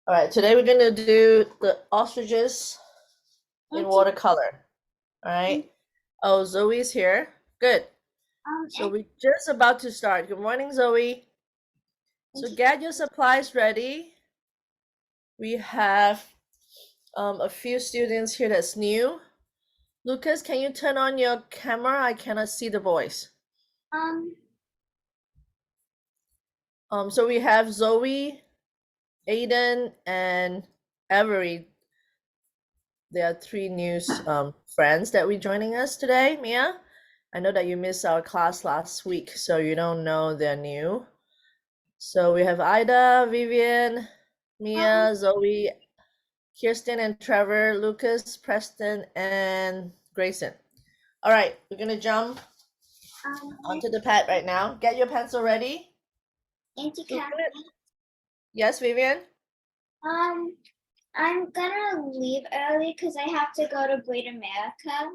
All right, today we're gonna do the ostriches in Auntie, watercolor. All right. Oh, Zoe's here. Good. So and we're just about to start. Good morning, Zoe. So Auntie, get your supplies ready. We have a few students here that's new. Lucas, can you turn on your camera? I cannot see the boys. um, So we have Zoe, Aiden, and Avery. There are three new friends that we joining us today. Mia, I know that you missed our class last week, so you don't know they're new. So we have Ida, Vivian, um, Mia, Zoe, Kirsten, and Trevor, Lucas, Preston, and Grayson. All right, we're gonna jump um, onto the pad right now. Get your pencil ready. Auntie So we're Kat, gonna- Yes, Vivian. um, I'm gonna leave early because I have to go to Great America.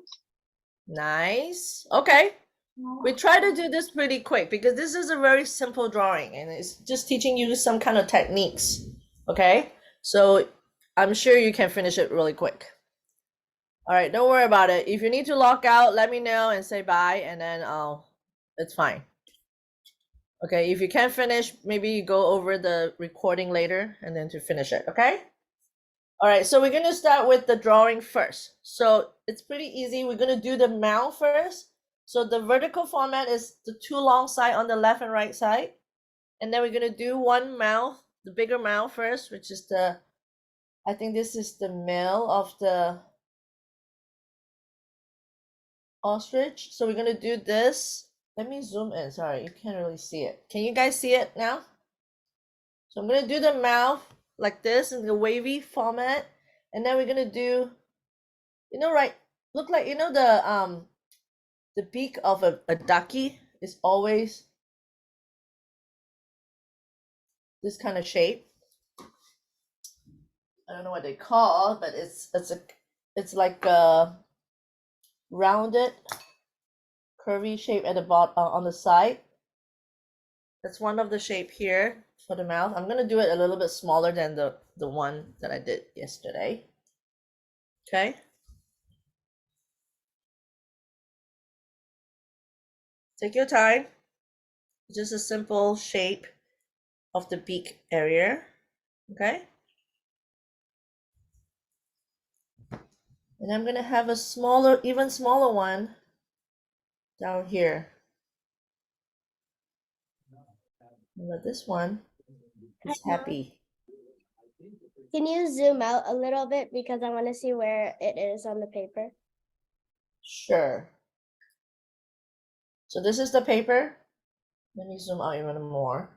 Nice. Okay. We No. try to do this pretty quick because this is a very simple drawing and it's just teaching you some kind of techniques. Okay? So I'm sure you can finish it really quick. All right, don't worry about it. If you need to log out, let me know and say bye and then it's fine. Okay, if you can't finish, maybe you go over the recording later and then to finish it, okay? All right, so we're gonna start with the drawing first. So it's pretty easy. We're gonna do the mouth first. So the vertical format is the two long side on the left and right side. And then we're gonna do one mouth, the bigger mouth first, which is I think this is the male of the ostrich. So we're gonna do this. Let me zoom in. Sorry, you can't really see it. Can you guys see it now? So I'm gonna do the mouth like this in the wavy format, and then we're gonna do, right? Look like the beak of a ducky is always this kind of shape. I don't know what they call, but it's like a rounded, curvy shape at the bottom on the side. That's one of the shape here for the mouth. I'm gonna do it a little bit smaller than the one that I did yesterday. Okay. Take your time. Just a simple shape of the beak area. Okay. And I'm gonna have a smaller, even smaller one down here. But this one is happy. Can you zoom out a little bit because I want to see where it is on the paper? Sure. So this is the paper. Let me zoom out even more.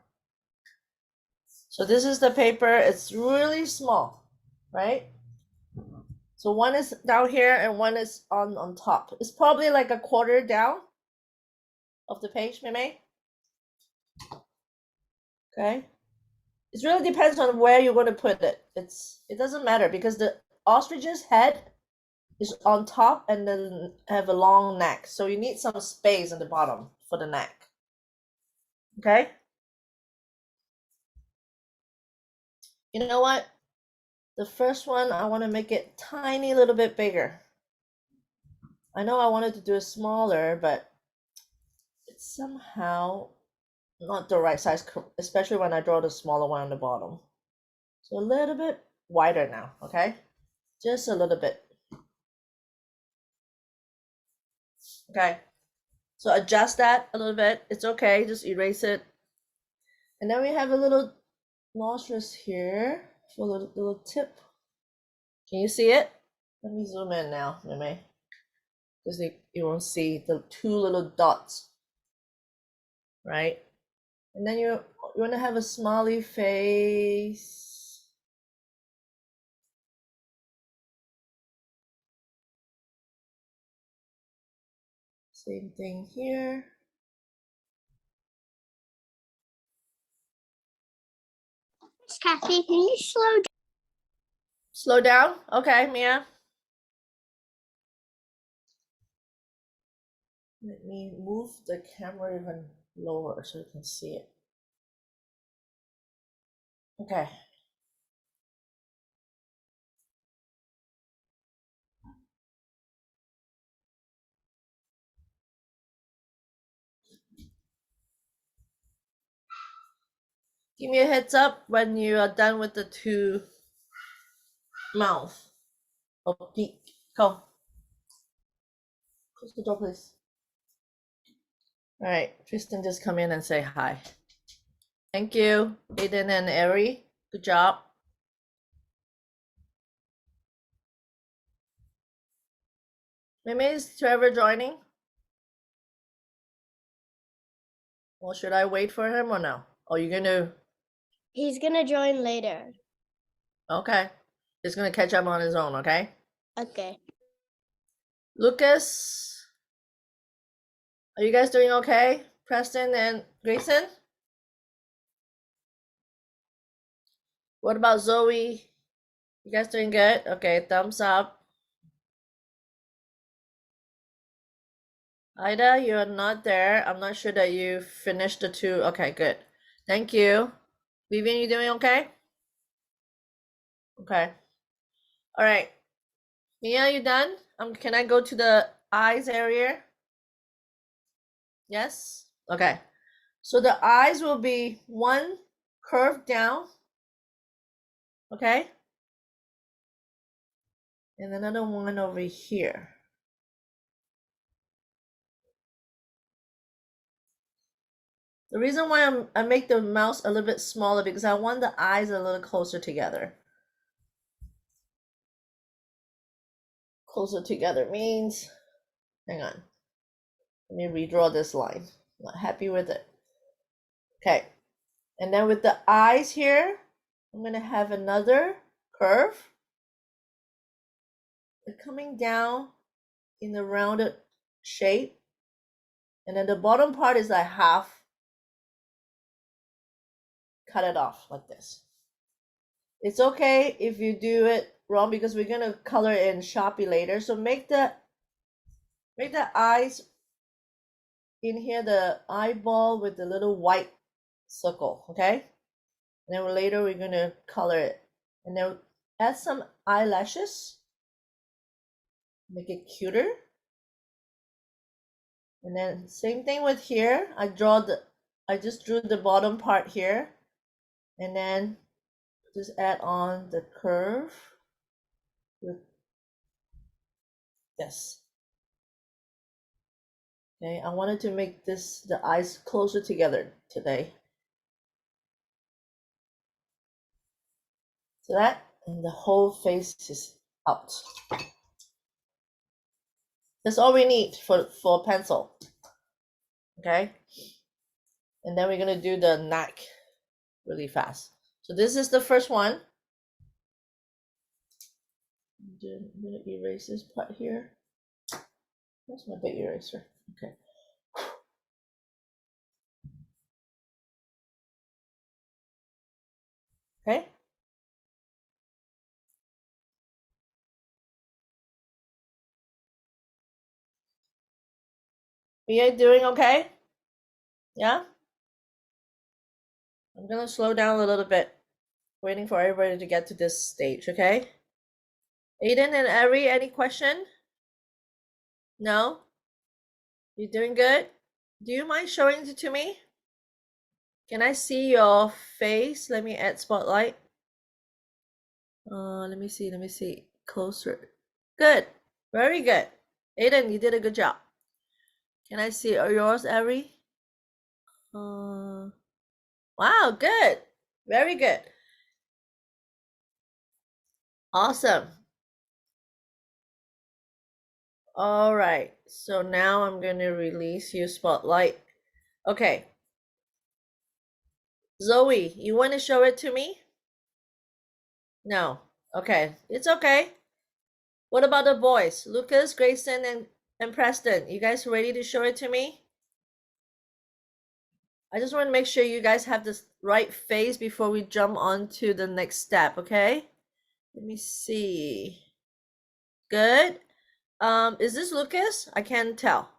So this is the paper. It's really small, right? So one is down here and one is on top. It's probably like a quarter down of the page, maybe. Okay. It really depends on where you're going to put it. It doesn't matter because the ostrich's head is on top and then have a long neck. So you need some space on the bottom for the neck. Okay? You know what? The first one, I want to make it tiny little bit bigger. I know I wanted to do it smaller, but it's somehow not the right size, especially when I draw the smaller one on the bottom. So a little bit wider now, okay? Just a little bit. Okay. So adjust that a little bit. It's okay. Just erase it. And then we have a little nostrils here for the little tip. Can you see it? Let me zoom in now, Meme, because you won't see the two little dots, right? And then you want to have a smiley face. Same thing here. Miss Kathy, can you slow down? Slow down. Okay, Mia. Let me move the camera even lower so you can see it. Okay. Give me a heads up when you are done with the two mouth. Oh, peek. Go. Close the door, please. All right, Tristan, just come in and say hi. Thank you, Aiden and Ari. Good job. Maybe is Trevor joining? Well, should I wait for him or no? Oh, you're gonna. He's gonna join later. Okay. He's gonna catch up on his own, okay? Okay. Lucas, are you guys doing okay? Preston and Grayson? What about Zoe? You guys doing good? Okay, thumbs up. Ida, you're not there. I'm not sure that you finished the two. Okay, good. Thank you. Vivian, you doing okay? Okay. All right. Mia, you done? Can I go to the eyes area? Yes? Okay. So the eyes will be one curve down. Okay? And another one over here. The reason why I make the mouse a little bit smaller because I want the eyes a little closer together. Closer together means, hang on. Let me redraw this line. Not happy with it. Okay. And then with the eyes here, I'm going to have another curve. They're coming down in a rounded shape. And then the bottom part is like half. Cut it off like this. It's okay if you do it wrong because we're going to color it in Sharpie later. So make the eyes in here, the eyeball with the little white circle, okay? And then later we're going to color it. And then add some eyelashes. Make it cuter. And then same thing with here. I just drew the bottom part here. And then just add on the curve with this. Okay, I wanted to make the eyes closer together today. So that, and the whole face is out. That's all we need for a pencil. Okay? And then we're gonna do the neck really fast. So this is the first one. I'm gonna erase this part here. Where's my big eraser? Okay. Okay. Are you doing okay? Yeah? I'm gonna slow down a little bit, waiting for everybody to get to this stage, okay? Aiden and Ari, any question? No? You doing good? Do you mind showing it to me? Can I see your face? Let me add spotlight. Let me see. Closer. Good. Very good. Aiden, you did a good job. Can I see yours, Ari? Wow, good. Very good. Awesome. All right. So now I'm going to release you spotlight. Okay. Zoe, you want to show it to me? No. Okay. It's okay. What about the boys? Lucas, Grayson, and Preston. You guys ready to show it to me? I just want to make sure you guys have this right face before we jump on to the next step, okay? Let me see. Good. Is this Lucas? I can't tell.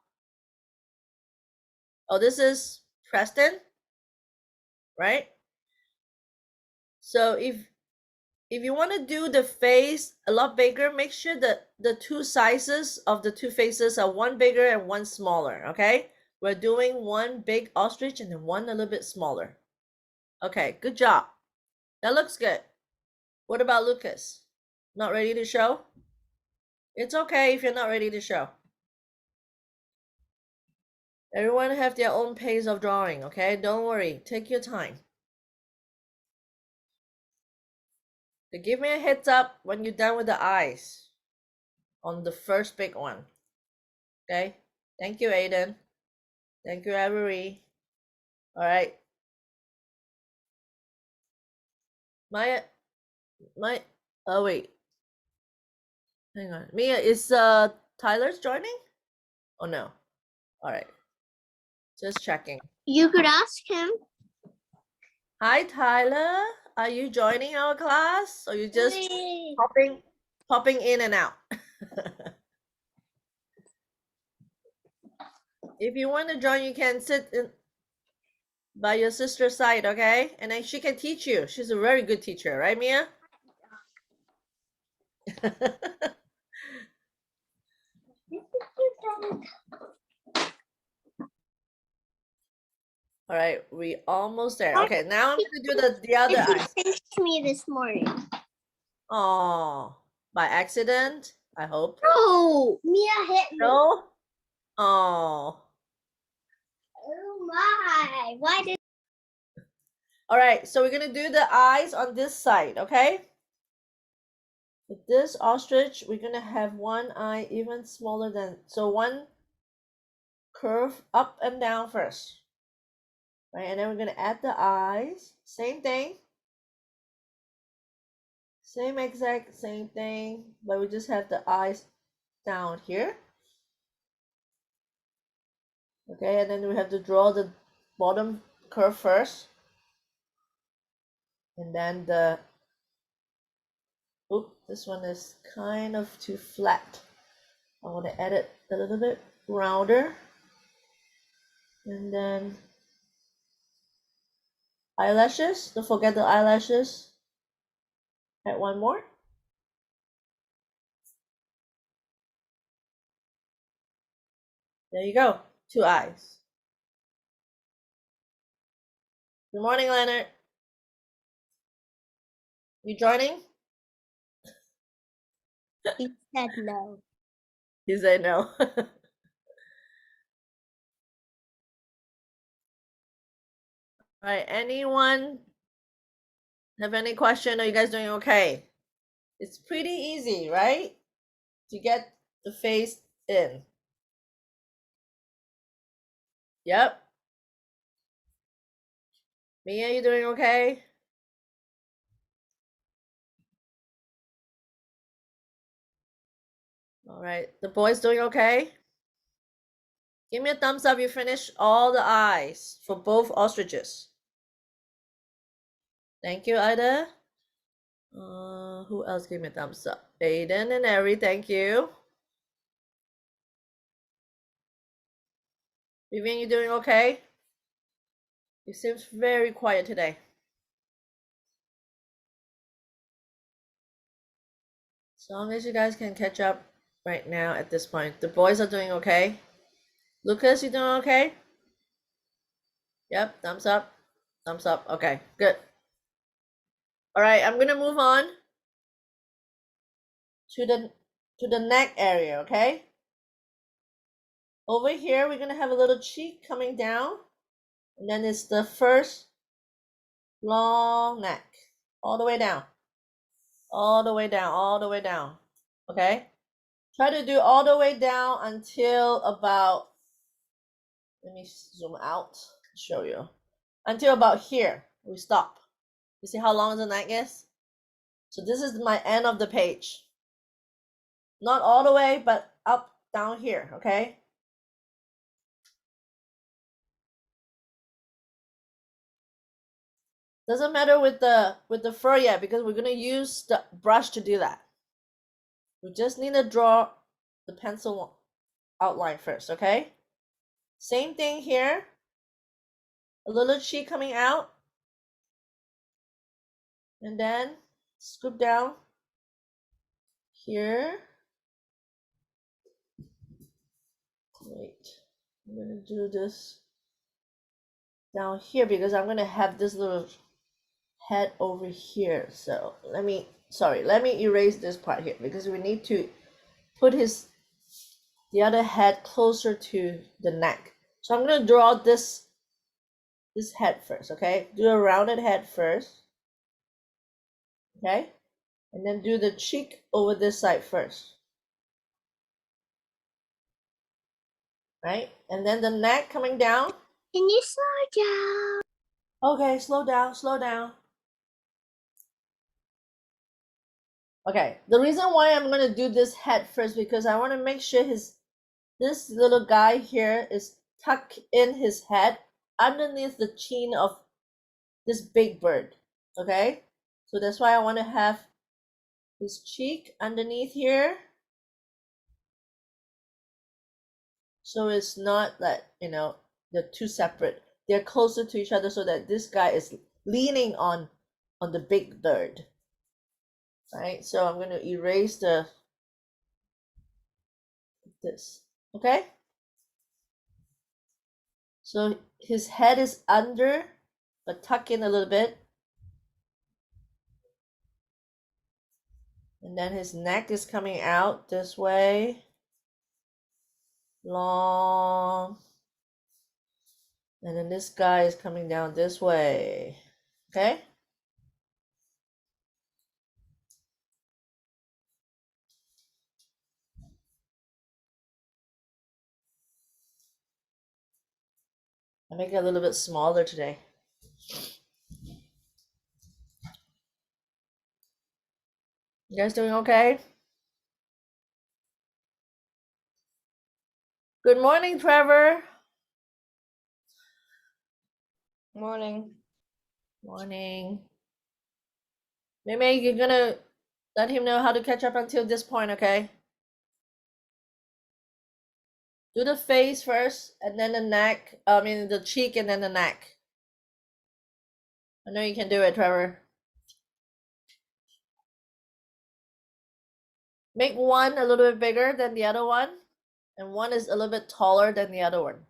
Oh, this is Preston, right? So if you want to do the face a lot bigger, make sure that the two sizes of the two faces are one bigger and one smaller, okay? We're doing one big ostrich and then one a little bit smaller. Okay, good job. That looks good. What about Lucas? Not ready to show? It's okay if you're not ready to show. Everyone have their own pace of drawing, okay? Don't worry. Take your time. So give me a heads up when you're done with the eyes on the first big one. Okay? Thank you, Aiden. Thank you, Avery. All right. My, oh wait. Hang on. Mia, is Tyler's joining? Oh no. All right. Just checking. You could ask him. Hi, Tyler. Are you joining our class or you just Yay. popping in and out? If you want to join, you can sit by your sister's side, okay? And then she can teach you. She's a very good teacher, right, Mia? All right, we almost there. Okay, now I'm gonna do the other eye. Pinched me this morning. Oh, by accident, I hope. Oh, Mia hit me. No? Oh. Oh my! Why did? All right, so we're gonna do the eyes on this side, okay? With this ostrich, we're gonna have one eye even smaller than, so one curve up and down first, right? And then we're gonna add the eyes, same thing. Same exact same thing, but we just have the eyes down here. Okay, and then we have to draw the bottom curve first. And then the, oop, this one is kind of too flat. I want to add it a little bit rounder. And then eyelashes, don't forget the eyelashes. Add one more. There you go, 2 eyes. Good morning, Leonard. You joining? He said no. He said no. All right, anyone have any question? Are you guys doing okay? It's pretty easy, right? To get the face in. Yep. Mia, you doing okay? All right, the boys doing okay? Give me a thumbs up. You finished all the eyes for both ostriches. Thank you, Ida. Who else gave me a thumbs up? Aiden and Ari, thank you. Vivian, you doing okay? You seems very quiet today. As long as you guys can catch up right now at this point. The boys are doing okay. Lucas, you doing okay? Yep, thumbs up. Thumbs up. Okay, good. All right, I'm gonna move on to the neck area, okay? Over here, we're gonna have a little cheek coming down, and then it's the first long neck, all the way down, all the way down, all the way down, okay? Try to do all the way down until about, let me zoom out, show you, until about here, we stop. You see how long the neck is? So this is my end of the page. Not all the way, but up, down here, okay? Doesn't matter with the fur yet because we're gonna use the brush to do that. We just need to draw the pencil outline first, okay? Same thing here. A little cheek coming out. And then scoop down here. Wait, I'm gonna do this down here because I'm gonna have this little head over here. So let me erase this part here because we need to put the other head closer to the neck. So I'm gonna draw this head first, okay? Do a rounded head first, okay? And then do the cheek over this side first, right? And then the neck coming down. Can you slow down? Okay, slow down, slow down. Okay, the reason why I'm gonna do this head first because I want to make sure this little guy here is tucked in his head underneath the chin of this big bird. Okay, so that's why I want to have his cheek underneath here, so it's not that they're two separate. They're closer to each other so that this guy is leaning on the big bird. Right, so I'm going to erase this. Okay, so his head is under, but tuck in a little bit, and then his neck is coming out this way, long, and then this guy is coming down this way. Okay, I make it a little bit smaller today. You guys doing okay? Good morning, Trevor. Morning. Morning. Maybe you're gonna let him know how to catch up until this point, okay? Do the face first, and then the neck. I mean, the cheek, and then the neck. I know you can do it, Trevor. Make one a little bit bigger than the other one, and one is a little bit taller than the other one.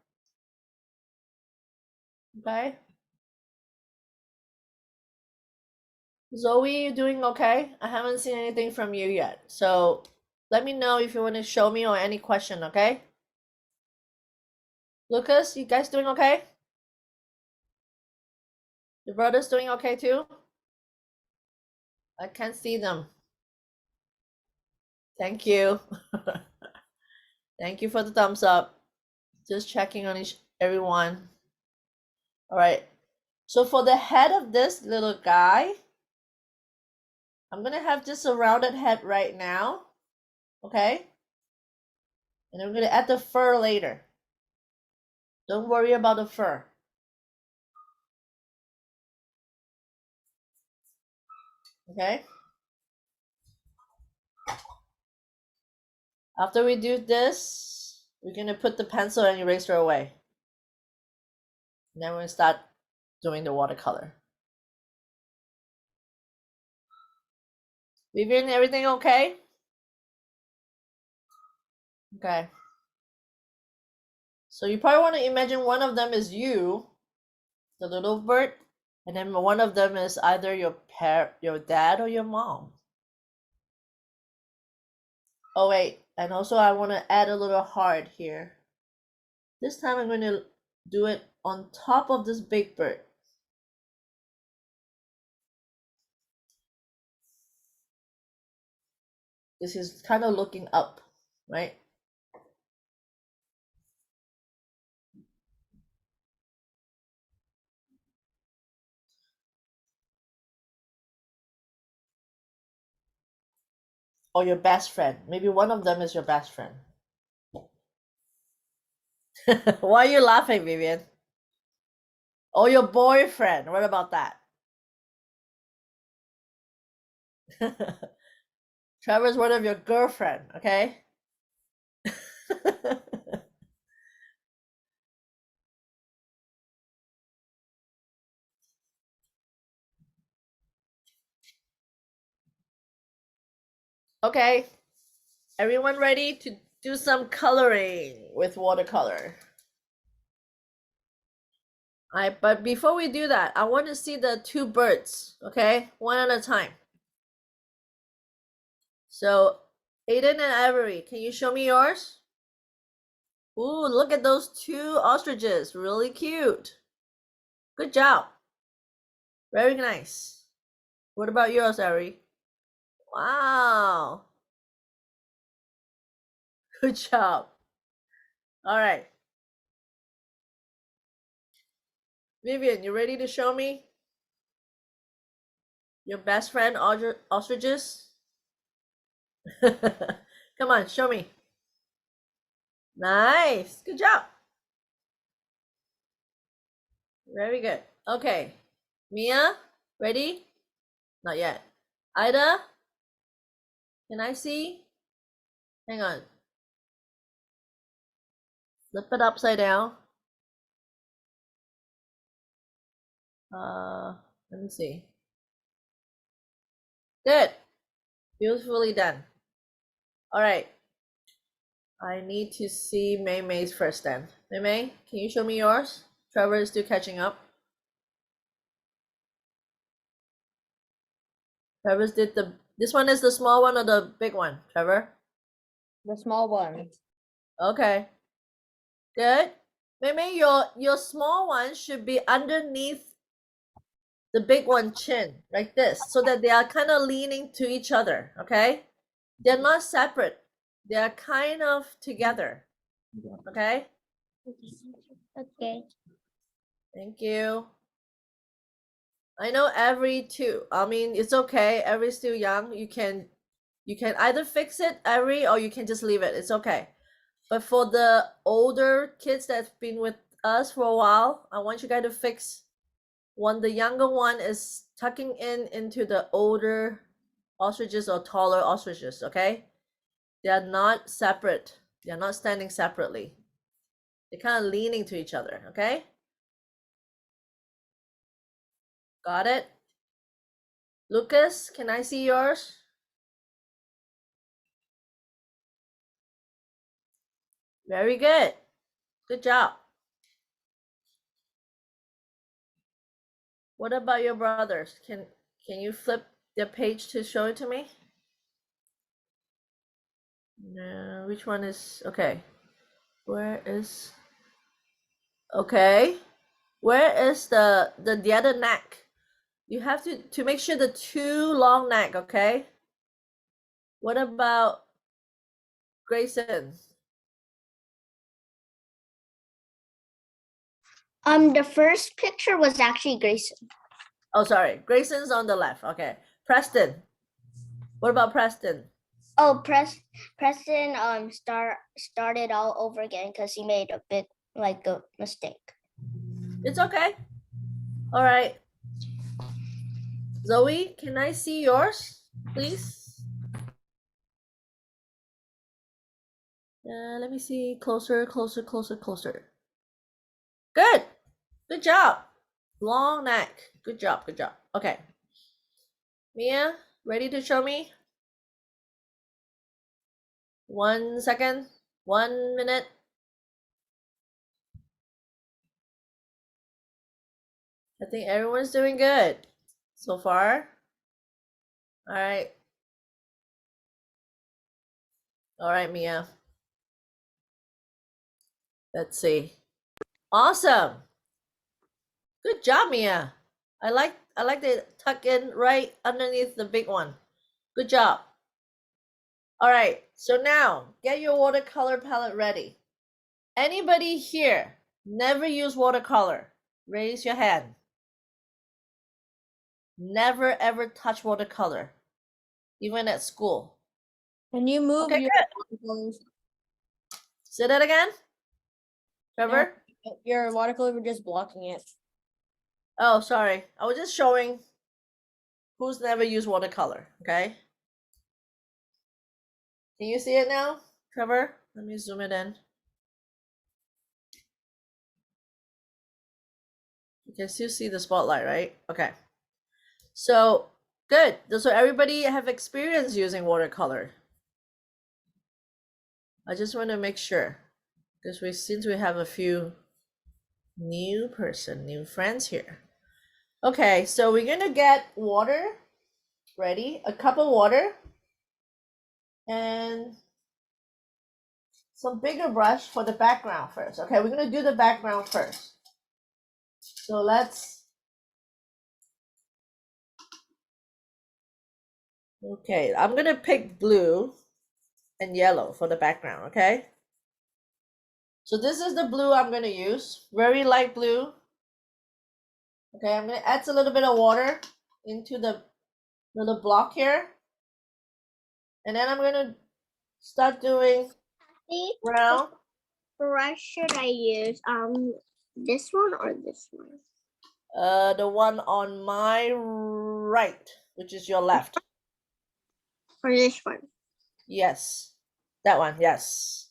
Okay? Zoe, you doing okay? I haven't seen anything from you yet. So let me know if you want to show me or any question, okay? Lucas, you guys doing okay? Your brother's doing okay too? I can't see them. Thank you. Thank you for the thumbs up. Just checking on everyone. All right. So for the head of this little guy, I'm gonna have just a rounded head right now. Okay? And I'm gonna add the fur later. Don't worry about the fur. Okay? After we do this, we're gonna put the pencil and eraser away. And then we're gonna start doing the watercolor. Vivian, everything okay? Okay. So you probably want to imagine one of them is you, the little bird, and then one of them is either your dad or your mom. Oh wait, and also I want to add a little heart here. This time I'm going to do it on top of this big bird. This is kind of looking up, right? Or your best friend. Maybe one of them is your best friend. Why are you laughing, Vivian? Or your boyfriend. What about that? Trevor's one of your girlfriend, okay? Okay, everyone ready to do some coloring with watercolor? All right, but before we do that, I want to see the two birds, okay? One at a time. So, Aiden and Avery, can you show me yours? Ooh, look at those two ostriches, really cute. Good job. Very nice. What about yours, Avery? Wow. Good job. All right. Vivian, you ready to show me your best friend ostriches? Come on, show me. Nice. Good job. Very good. Okay. Mia, ready? Not yet. Ida, can I see? Hang on. Flip it upside down. Let me see. Good. Beautifully done. All right. I need to see Mei Mei's first then. Mei Mei, can you show me yours? Trevor is still catching up. Trevor's did this one is the small one or the big one, Trevor? The small one. Okay. Good. Mei Mei, your small one should be underneath the big one chin, like this, so that they are kind of leaning to each other, okay? They're not separate. They are kind of together, okay? Okay. Thank you. I know Avery too. I mean, it's okay. Avery's still young. You can either fix it, Avery, or you can just leave it. It's okay. But for the older kids that's been with us for a while, I want you guys to fix when the younger one is tucking in into the older ostriches or taller ostriches, okay? They are not separate. They are not standing separately. They're kind of leaning to each other, okay? Got it? Lucas, can I see yours? Very good. Good job. What about your brothers? Can you flip the page to show it to me? No, which one is okay? Where is okay? Where is the other neck? You have to make sure the two long neck, okay? What about Grayson? The first picture was actually Grayson. Oh, sorry. Grayson's on the left. Okay. Preston. What about Preston? Oh, Preston started all over again because he made a bit like a mistake. It's okay. All right. Zoe, can I see yours, please? Let me see. Closer, closer, closer, closer. Good. Good job. Long neck. Good job. Good job. Okay. Mia, ready to show me? 1 second. 1 minute. I think everyone's doing good so far. All right. All right, Mia. Let's see. Awesome. Good job, Mia. I like the tuck in right underneath the big one. Good job. All right. So now get your watercolor palette ready. Anybody here never use watercolor? Raise your hand. Never ever touch watercolor, even at school. Can you move Okay, your good. watercolors? Say that again, Trevor. Your watercolor were just blocking it. Oh, sorry. I was just showing who's never used watercolor. Okay. Can you see it now, Trevor? Let me zoom it in. You can still see the spotlight, right? Okay. So good. So everybody have experience using watercolor. I just want to make sure because since we have a few New person, new friends here. Okay, so we're gonna get water ready, a cup of water, and some bigger brush for the background first. Okay, we're gonna do the background first. So let's, okay, I'm gonna pick blue and yellow for the background, okay? So this is the blue I'm gonna use, very light blue. Okay, I'm gonna add a little bit of water into the little block here. And then I'm gonna start doing See, brown. brush should I use? This one or this one? The one on my right, which is your left. Or this one? Yes, that one. Yes.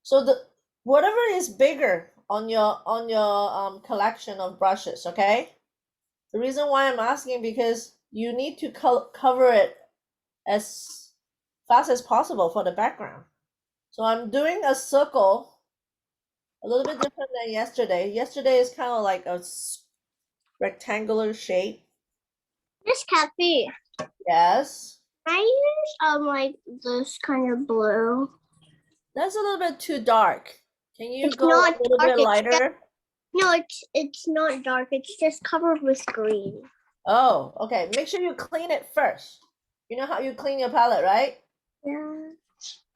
So the whatever is bigger on your collection of brushes, okay? The reason why I'm asking because you need to cover it as fast as possible for the background. So I'm doing a circle, a little bit different than yesterday. Yesterday is kind of like a rectangular shape. This Kathy. Yes. I use like this kind of blue. That's a little bit too dark. Can you It's go not a little dark, bit it's lighter? No, it's not dark. It's just covered with green. Oh, okay. Make sure you clean it first. You know how you clean your palette, right? Yeah.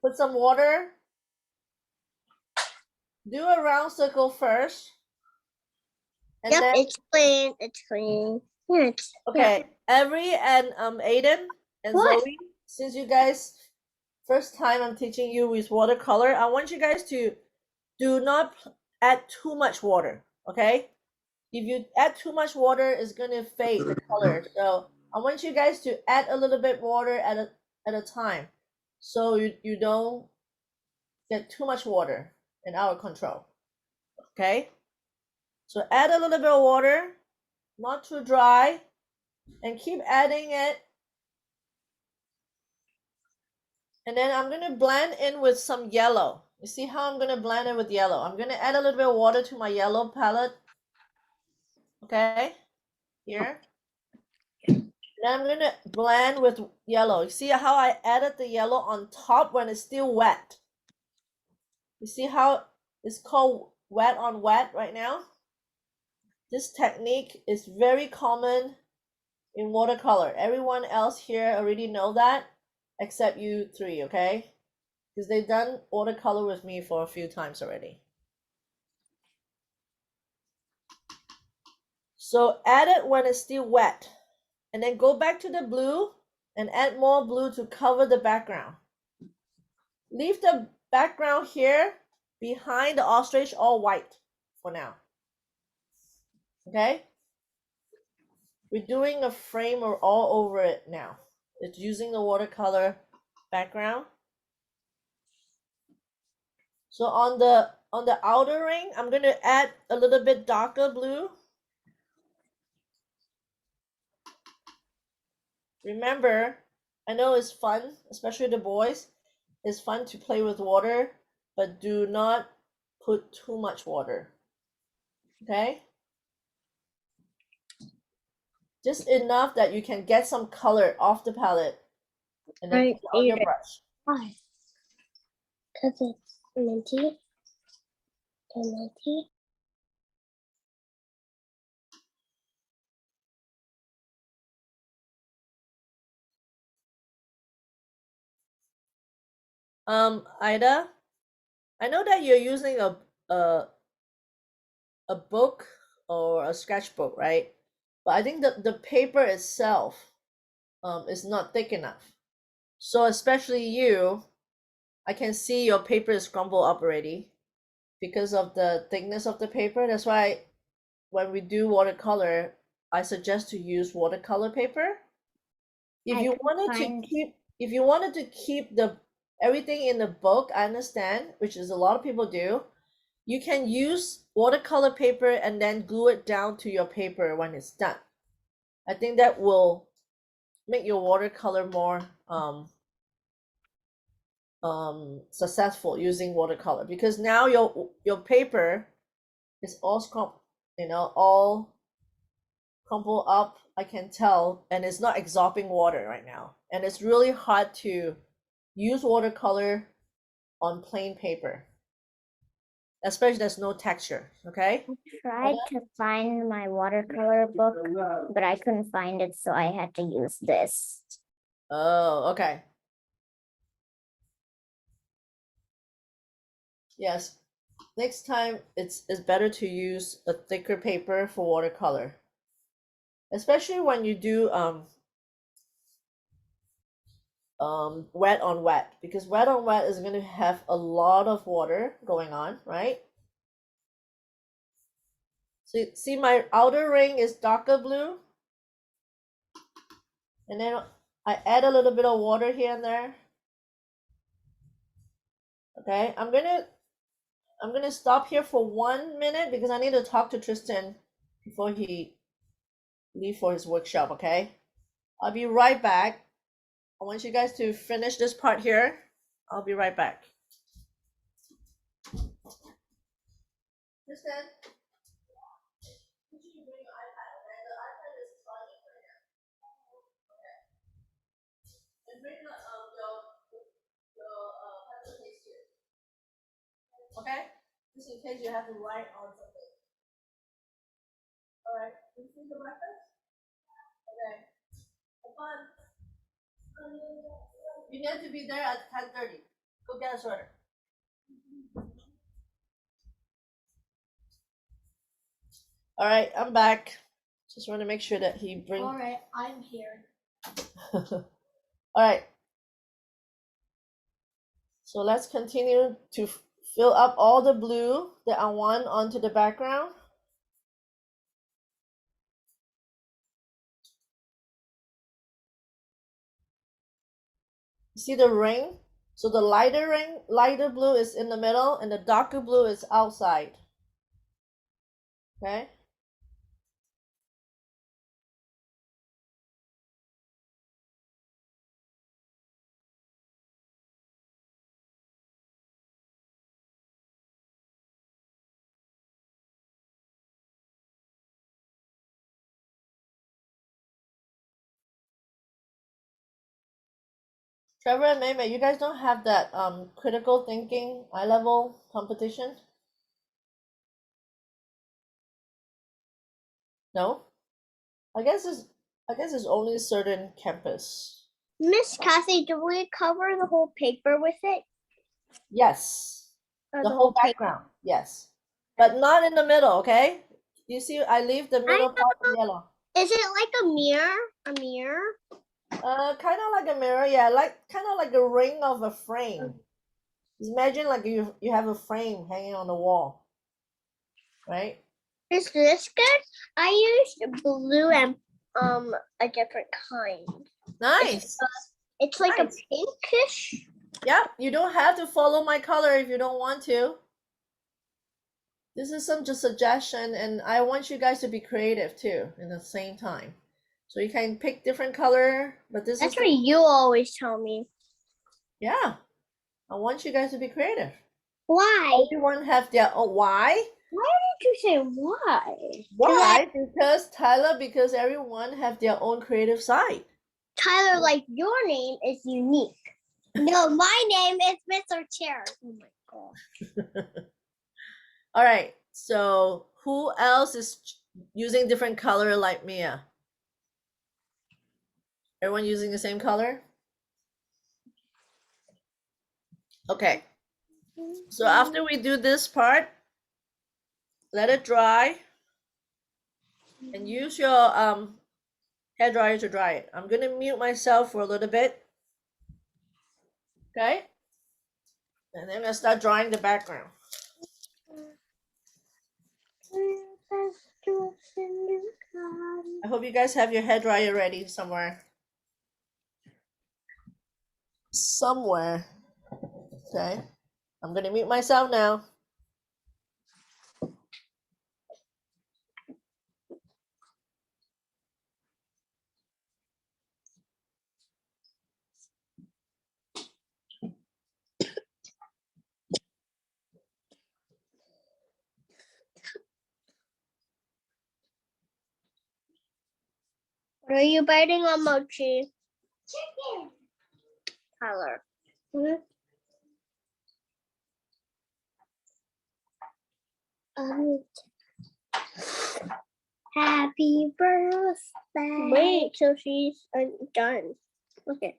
Put some water. Do a round circle first. And Yep, then, it's clean. It's clean. Yeah, it's okay, Avery and Aiden and What? Zoe, since you guys first time I'm teaching you with watercolor, I want you guys to do not add too much water, okay? If you add too much water, it's gonna fade the color. So I want you guys to add a little bit water at a time, so you don't get too much water in our control. Okay? So add a little bit of water, not too dry, and keep adding it. And then I'm gonna blend in with some yellow. You see how I'm gonna blend it with yellow? I'm gonna add a little bit of water to my yellow palette. Okay? Here. Then I'm gonna blend with yellow. You see how I added the yellow on top when it's still wet? You see how it's called wet on wet right now? This technique is very common in watercolor. Everyone else here already know that, except you three, okay? Because they've done watercolor with me for a few times already. So add it when it's still wet. And then go back to the blue and add more blue to cover the background. Leave the background here behind the ostrich all white for now. Okay? We're doing a frame or all over it now. It's using the watercolor background. So on the outer ring, I'm gonna add a little bit darker blue. Remember, I know it's fun, especially the boys. It's fun to play with water, but do not put too much water. Okay? Just enough that you can get some color off the palette and then I put it on your ate it. brush. Why? Because it's minty. Minty. Ida, I know that you're using a a book or a sketchbook, right? But I think that the paper itself is not thick enough. So especially you, I can see your paper is crumbled up already because of the thickness of the paper. That's why when we do watercolor, I suggest to use watercolor paper. If I you could wanted to find- keep if you wanted to keep the everything in the book, I understand, which is a lot of people do. You can use watercolor paper and then glue it down to your paper when it's done. I think that will make your watercolor more successful using watercolor because now your paper It's all all crumpled up, I can tell, and it's not absorbing water right now. And it's really hard to use watercolor on plain paper, especially there's no texture, okay? Tried to find my watercolor book, but I couldn't find it, so I had to use this. Oh, okay. Yes. Next time it's better to use a thicker paper for watercolor. Especially when you do wet on wet, because wet on wet is going to have a lot of water going on, right? So see my outer ring is darker blue, and then I add a little bit of water here and there. Okay, I'm gonna stop here for 1 minute because I need to talk to Tristan before he leave for his workshop. Okay, I'll be right back. I want you guys to finish this part here. I'll be right back. Tristan, could you bring your iPad? Okay, the iPad is charging right now. Okay, and bring your pencil case here. Okay, just in case you have to write on something. All right, you see the breakfast? Okay, have fun. You need to be there at 10:30. Go get a sweater. All right, I'm back. Just want to make sure that he brings. All right, I'm here. All right. So let's continue to fill up all the blue that I want onto the background. See the ring? So the lighter blue is in the middle and the darker blue is outside. Okay? Trevor and Maymay, you guys don't have that critical thinking eye level competition? No? I guess it's only certain campus. Miss Cassie, do we cover the whole paper with it? Yes. Or The whole paper? background, yes. But not in the middle, okay? You see, I leave the middle part yellow. Is it like a mirror? A mirror? Kind of like a mirror, yeah, kind of like a ring of a frame. Imagine like you have a frame hanging on the wall, right? Is this good? I used blue and a different kind. Nice. It's like Nice. a pinkish. Yeah, you don't have to follow my color if you don't want to. This is some just suggestion, and I want you guys to be creative too in the same time. So you can pick different color, but this That's is what you always tell me. yeah. I want you guys to be creative. Why? Everyone have their own why? Why did you say why? Why? Because everyone have their own creative side. Tyler, like your name is unique. No, my name is Mr. Chair. Oh my gosh. All right. So who else is using different color like Mia? Everyone using the same color? Okay. So after we do this part, let it dry and use your hair dryer to dry it. I'm gonna mute myself for a little bit. Okay. And then I'm gonna start drawing the background. I hope you guys have your hair dryer ready somewhere. Somewhere. Okay. I'm gonna mute myself now. Are you biting on mochi? Chicken. Tyler. Happy birthday. Wait till she's done. Okay.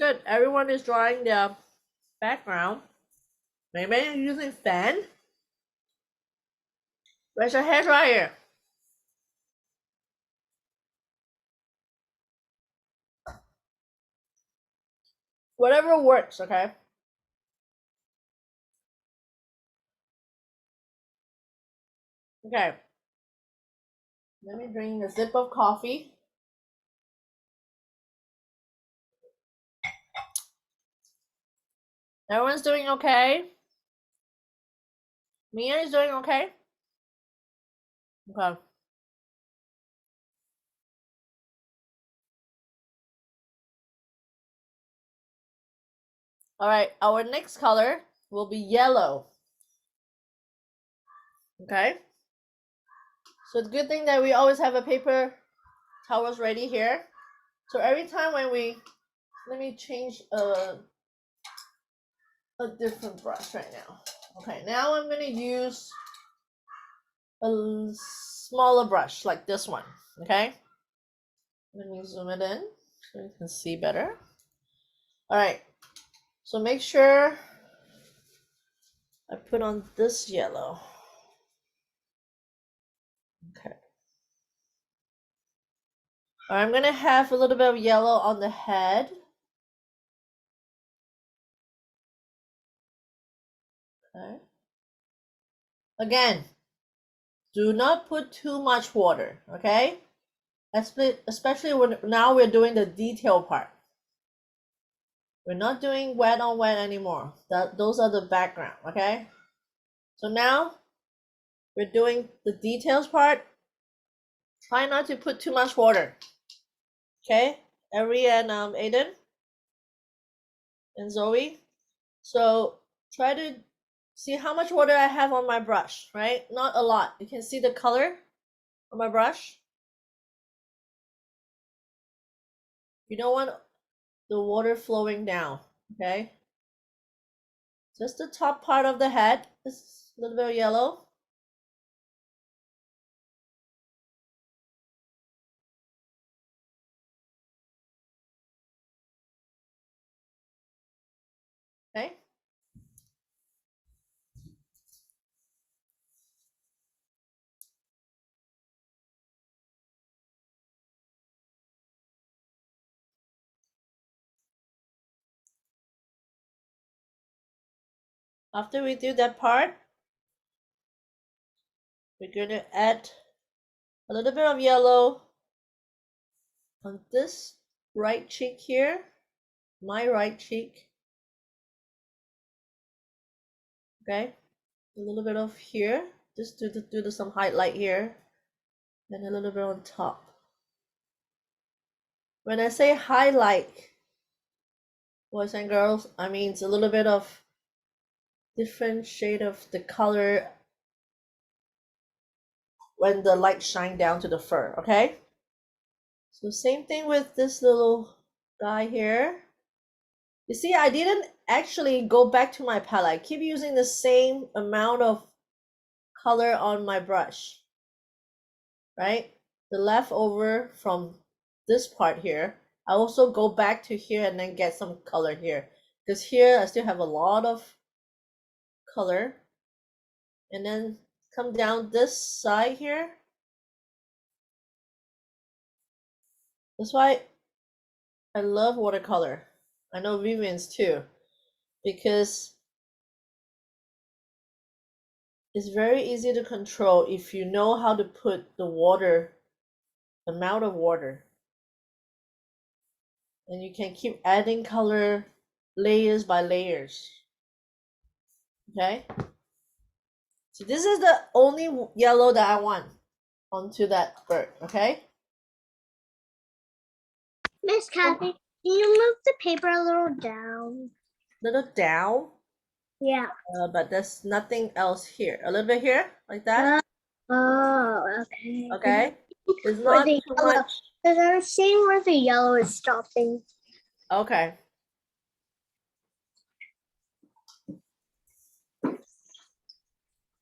Good. Everyone is drawing the background. Maybe you're using fan. Where's your hair dryer? Whatever works, okay? Okay. Let me drink a sip of coffee. Everyone's doing okay? Mia is doing okay? Okay. All right, our next color will be yellow. Okay. So it's a good thing that we always have a paper towels ready here. So every time when let me change a different brush right now. Okay, now I'm gonna use a smaller brush like this one. Okay. Let me zoom it in so you can see better. All right. So make sure I put on this yellow. Okay. All right, I'm gonna have a little bit of yellow on the head. Okay. Again, do not put too much water, okay? Especially when now we're doing the detail part. We're not doing wet on wet anymore. Those are the background, okay? So now we're doing the details part. Try not to put too much water. Okay? Ari and Aiden and Zoe. So try to see how much water I have on my brush, right? Not a lot. You can see the color on my brush. You don't want the water flowing down, okay? Just the top part of the head is a little bit of yellow. Okay. After we do that part, we're going to add a little bit of yellow on this right cheek here, my right cheek. Okay, a little bit of here, just do some highlight here, and a little bit on top. When I say highlight, boys and girls, I mean it's a little bit of different shade of the color when the light shine down to the fur, okay? So same thing with this little guy here. You see, I didn't actually go back to my palette. I keep using the same amount of color on my brush, right? The leftover from this part here, I also go back to here and then get some color here. Because here I still have a lot of color. And then come down this side here. That's why I love watercolor. I know Vivian's too, because it's very easy to control if you know how to put the water, amount of water. And you can keep adding color layers by layers. Okay? So this is the only yellow that I want onto that bird, okay? Miss Kathy, can you move the paper a little down? Little down, Yeah. but there's nothing else here. A little bit here, like that. Oh, okay. Okay? It's Where not the too yellow- much. Because I was seeing where the yellow is stopping. Okay.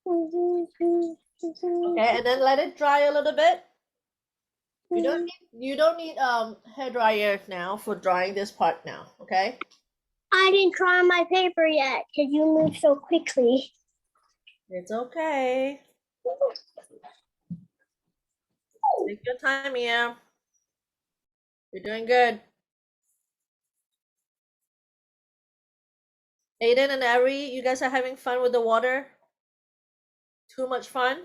Okay, and then let it dry a little bit. You don't need hair dryer now for drying this part now, okay? I didn't try on my paper yet because you moved so quickly. It's okay. Take your time here. You're doing good. Aiden and Ari, you guys are having fun with the water? Too much fun?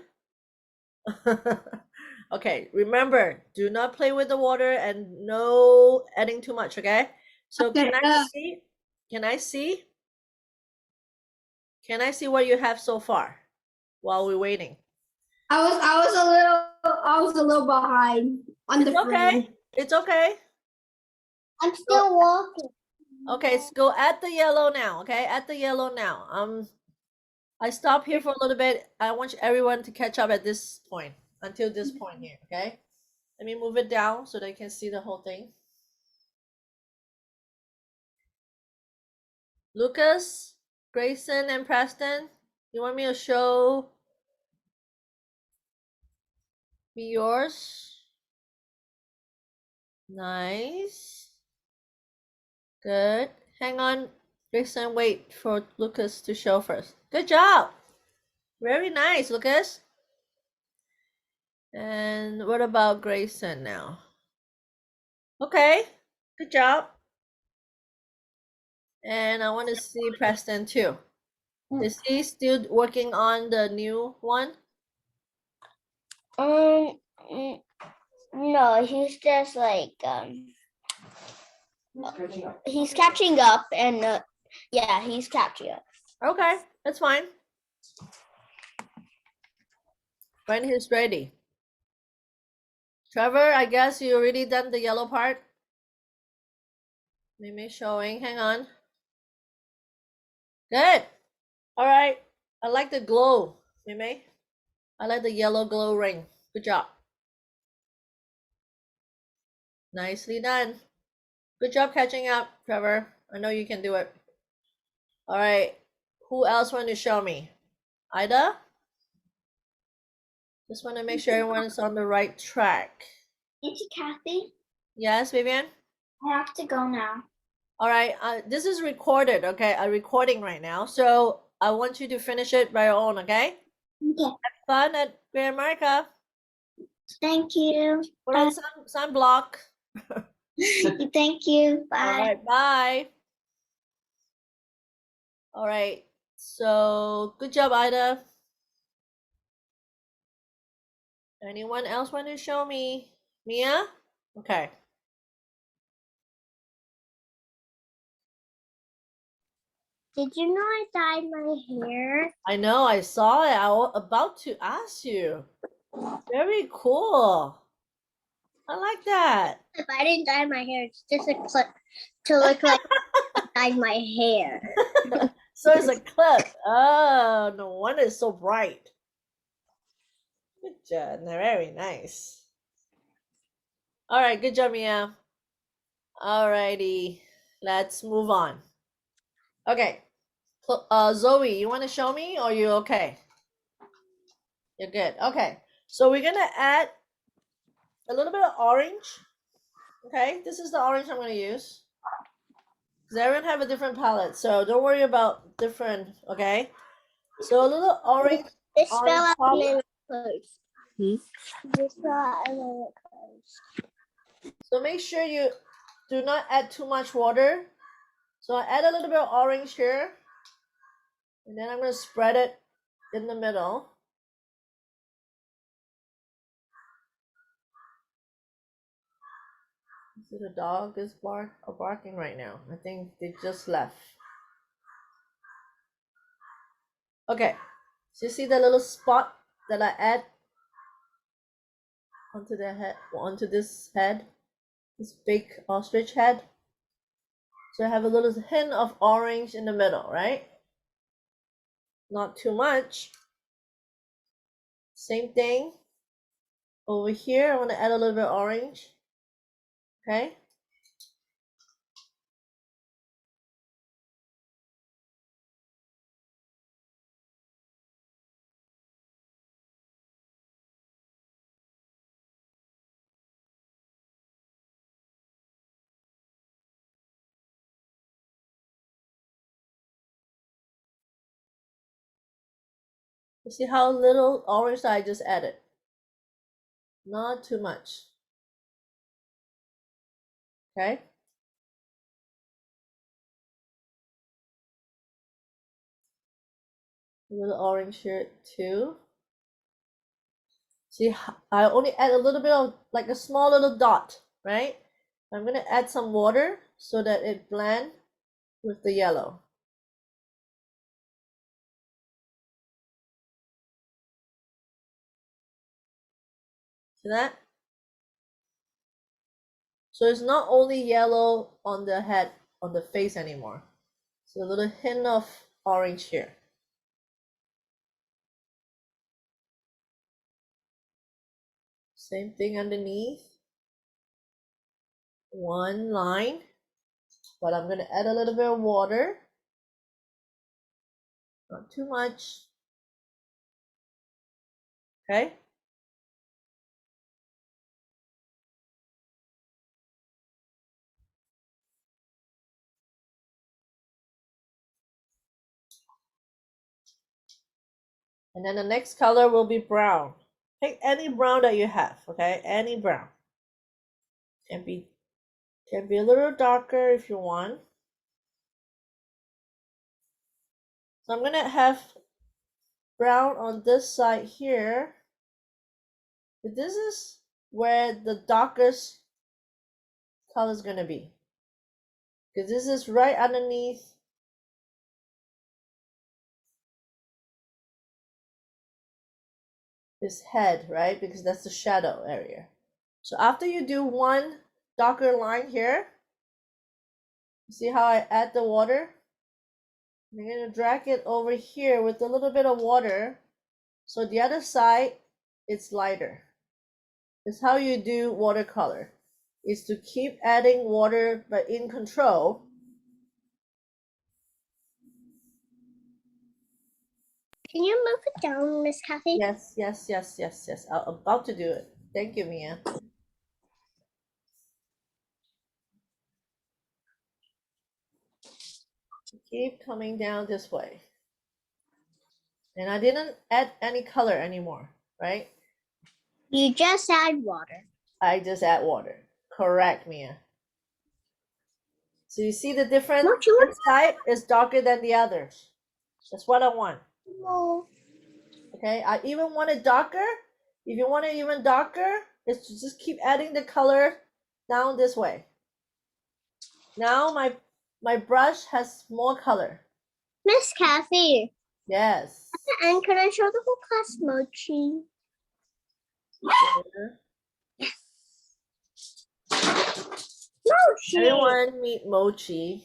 Okay, remember, do not play with the water and no adding too much, okay? So can I see? Can I see? Can I see what you have so far while we're waiting? I was a little behind on the It's okay. frame. It's okay. I'm still walking. Okay, so go add the yellow now, okay? Add the yellow now. I stop here for a little bit. I want everyone to catch up at this point, until this point here, okay? Let me move it down so they can see the whole thing. Lucas, Grayson, and Preston, you want me to show me yours? Nice. Good. Hang on, Grayson, wait for Lucas to show first. Good job. Very nice, Lucas. And what about Grayson now? Okay, good job. And I want to see Preston too. Is he still working on the new one? Mm, no, he's just like he's catching up, and yeah, he's catching up. Okay, that's fine. When he's ready. Trevor, I guess you already done the yellow part. Mimi showing, hang on. Good. All right, I like the glow, Mimi. I like the yellow glow ring. Good job. Nicely done. Good job catching up, Trevor. I know you can do it. All right, who else want to show me? Ida? Just want to make sure everyone's on the right track. Auntie Kathy, Yes, Vivian? I have to go now. All right, this is recorded, okay? I'm recording right now, so I want you to finish it by your own, okay? Okay. Have fun at Great America. Thank you. Put on sunblock. Thank you. Bye. All right, bye. All right, So good job, Ida. Anyone else want to show me? Mia? Okay. Did you know I dyed my hair? I know, I saw it. I was about to ask you. Very cool. I like that. If I didn't dye my hair, it's just a clip to look like I dyed my hair. So it's a clip. Oh, no wonder it's so bright. Good job. Very nice. All right, good job, Mia. Alrighty, let's move on. Okay, Zoe, you want to show me or you okay? You're good. Okay, so we're gonna add a little bit of orange. Okay, this is the orange I'm gonna use. Because everyone have a different palette, so don't worry about different. Okay, so a little orange. This Orange spell out color. my clothes. This spell out my clothes. So make sure you do not add too much water. So I add a little bit of orange here, and then I'm gonna spread it in the middle. So the dog is barking right now. I think they just left. Okay, so you see the little spot that I add onto the head, onto this head, this big ostrich head. So I have a little hint of orange in the middle, right? Not too much. Same thing over here. I want to add a little bit of orange. Okay. You see how little orange I just added? Not too much. Okay. A little orange here too. See, I only add a little bit of like a small little dot, right? I'm gonna add some water so that it blend with the yellow. See that? So it's not only yellow on the head, on the face anymore. So a little hint of orange here. Same thing underneath. One line, but I'm gonna add a little bit of water. Not too much. Okay. And then the next color will be brown. Pick any brown that you have, okay? Any brown. Can be a little darker if you want. So I'm gonna have brown on this side here. This is where the darkest color is gonna be. Because this is right underneath his head, right? Because that's the shadow area. So after you do one darker line here, see how I add the water? I'm gonna drag it over here with a little bit of water. So the other side, it's lighter. It's how you do watercolor, is to keep adding water, but in control. Can you move it down, Miss Kathy? Yes, yes, yes, yes, yes. I'm about to do it. Thank you, Mia. Keep coming down this way. And I didn't add any color anymore, right? You just add water. I just add water. Correct, Mia. So you see the difference? Don't you want This side is darker than the others. That's what I want. No. Okay, I even want it darker. If you want it even darker, it's just keep adding the color down this way. Now my brush has more color. Miss Kathy. Yes. And can I show the whole class mochi? Sure. Mochi. Everyone meet Mochi.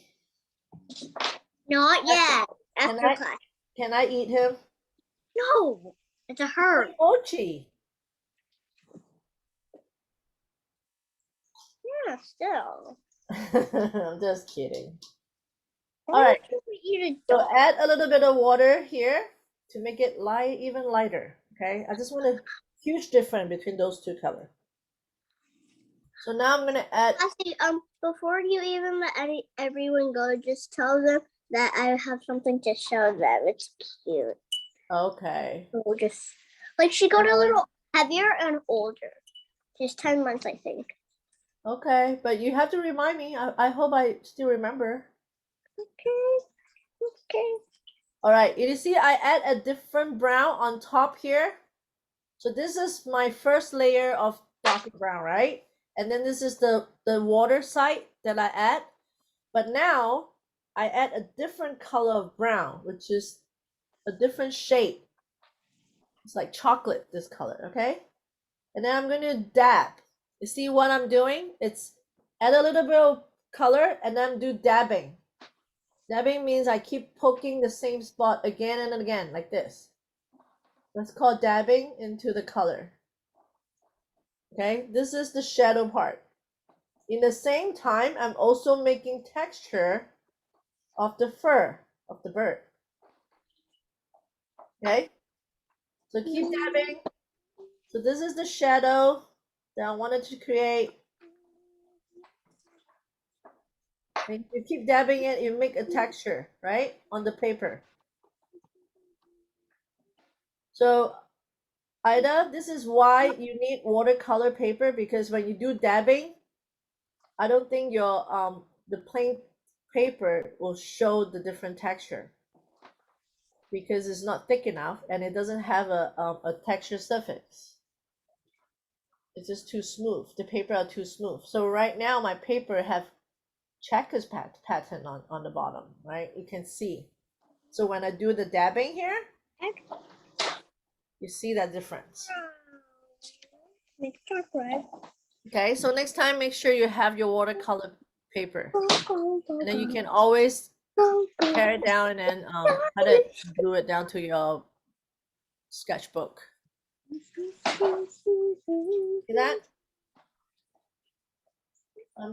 Not yet. Can After I- class. Can I eat him? No. It's a her. Mochi. Yeah, still. I'm just kidding. Why All right. would you eat a So dog? add a little bit of water here to make it light, even lighter. Okay. I just want a huge difference between those two colors. So now I'm gonna add. Actually, before you even let everyone go, just tell them that I have something to show them. It's cute. Okay. We'll just like she got a little heavier and older. She's 10 months, I think. Okay, but you have to remind me. I hope I still remember. Okay. Okay. All right. You see, I add a different brown on top here. So this is my first layer of darker brown, right? And then this is the water side that I add. But now I add a different color of brown, which is a different shade. It's like chocolate, this color, okay? And then I'm going to dab. You see what I'm doing? It's add a little bit of color and then do dabbing. Dabbing means I keep poking the same spot again and again, like this. That's called dabbing into the color. Okay, this is the shadow part. In the same time, I'm also making texture of the fur of the bird. Okay, so keep dabbing. So this is the shadow that I wanted to create. And you keep dabbing it, you make a texture, right, on the paper. So Ida, this is why you need watercolor paper, because when you do dabbing, I don't think your the plain paper will show the different texture because it's not thick enough and it doesn't have a texture surface. It's just too smooth. The paper are too smooth. So right now my paper have checkers pattern on the bottom, right? You can see. So when I do the dabbing here, you see that difference. Make chocolate. Okay, so next time make sure you have your watercolor paper, and then you can always tear it down and then cut it, glue it down to your sketchbook. See that?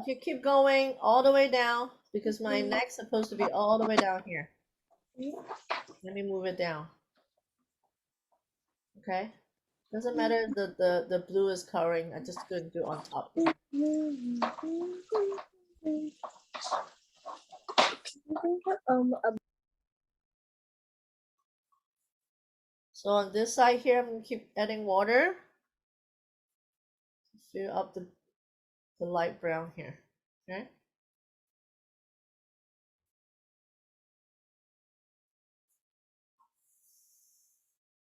You keep going all the way down because my neck's supposed to be all the way down here. Let me move it down. Okay. Doesn't matter if the blue is covering. I just gonna do on top. So on this side here, I'm gonna keep adding water. Fill up the light brown here. Okay.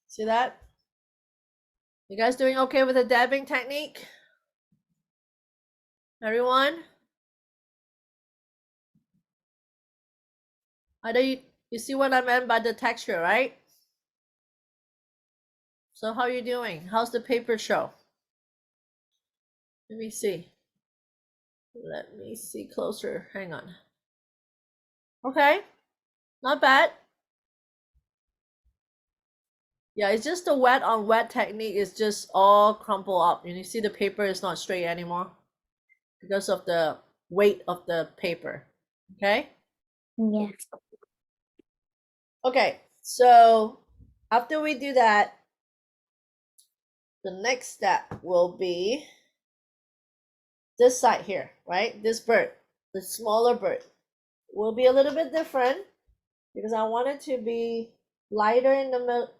See that? You guys doing okay with the dabbing technique? Everyone? You see what I meant by the texture, right? So how are you doing? How's the paper show? Let me see. Let me see closer. Hang on. Okay. Not bad. Yeah, it's just the wet on wet technique is just all crumple up. And you see the paper is not straight anymore because of the weight of the paper. Okay? Yeah. Okay, so after we do that, the next step will be this side here, right? This bird, the smaller bird, will be a little bit different because I want it to be lighter in the middle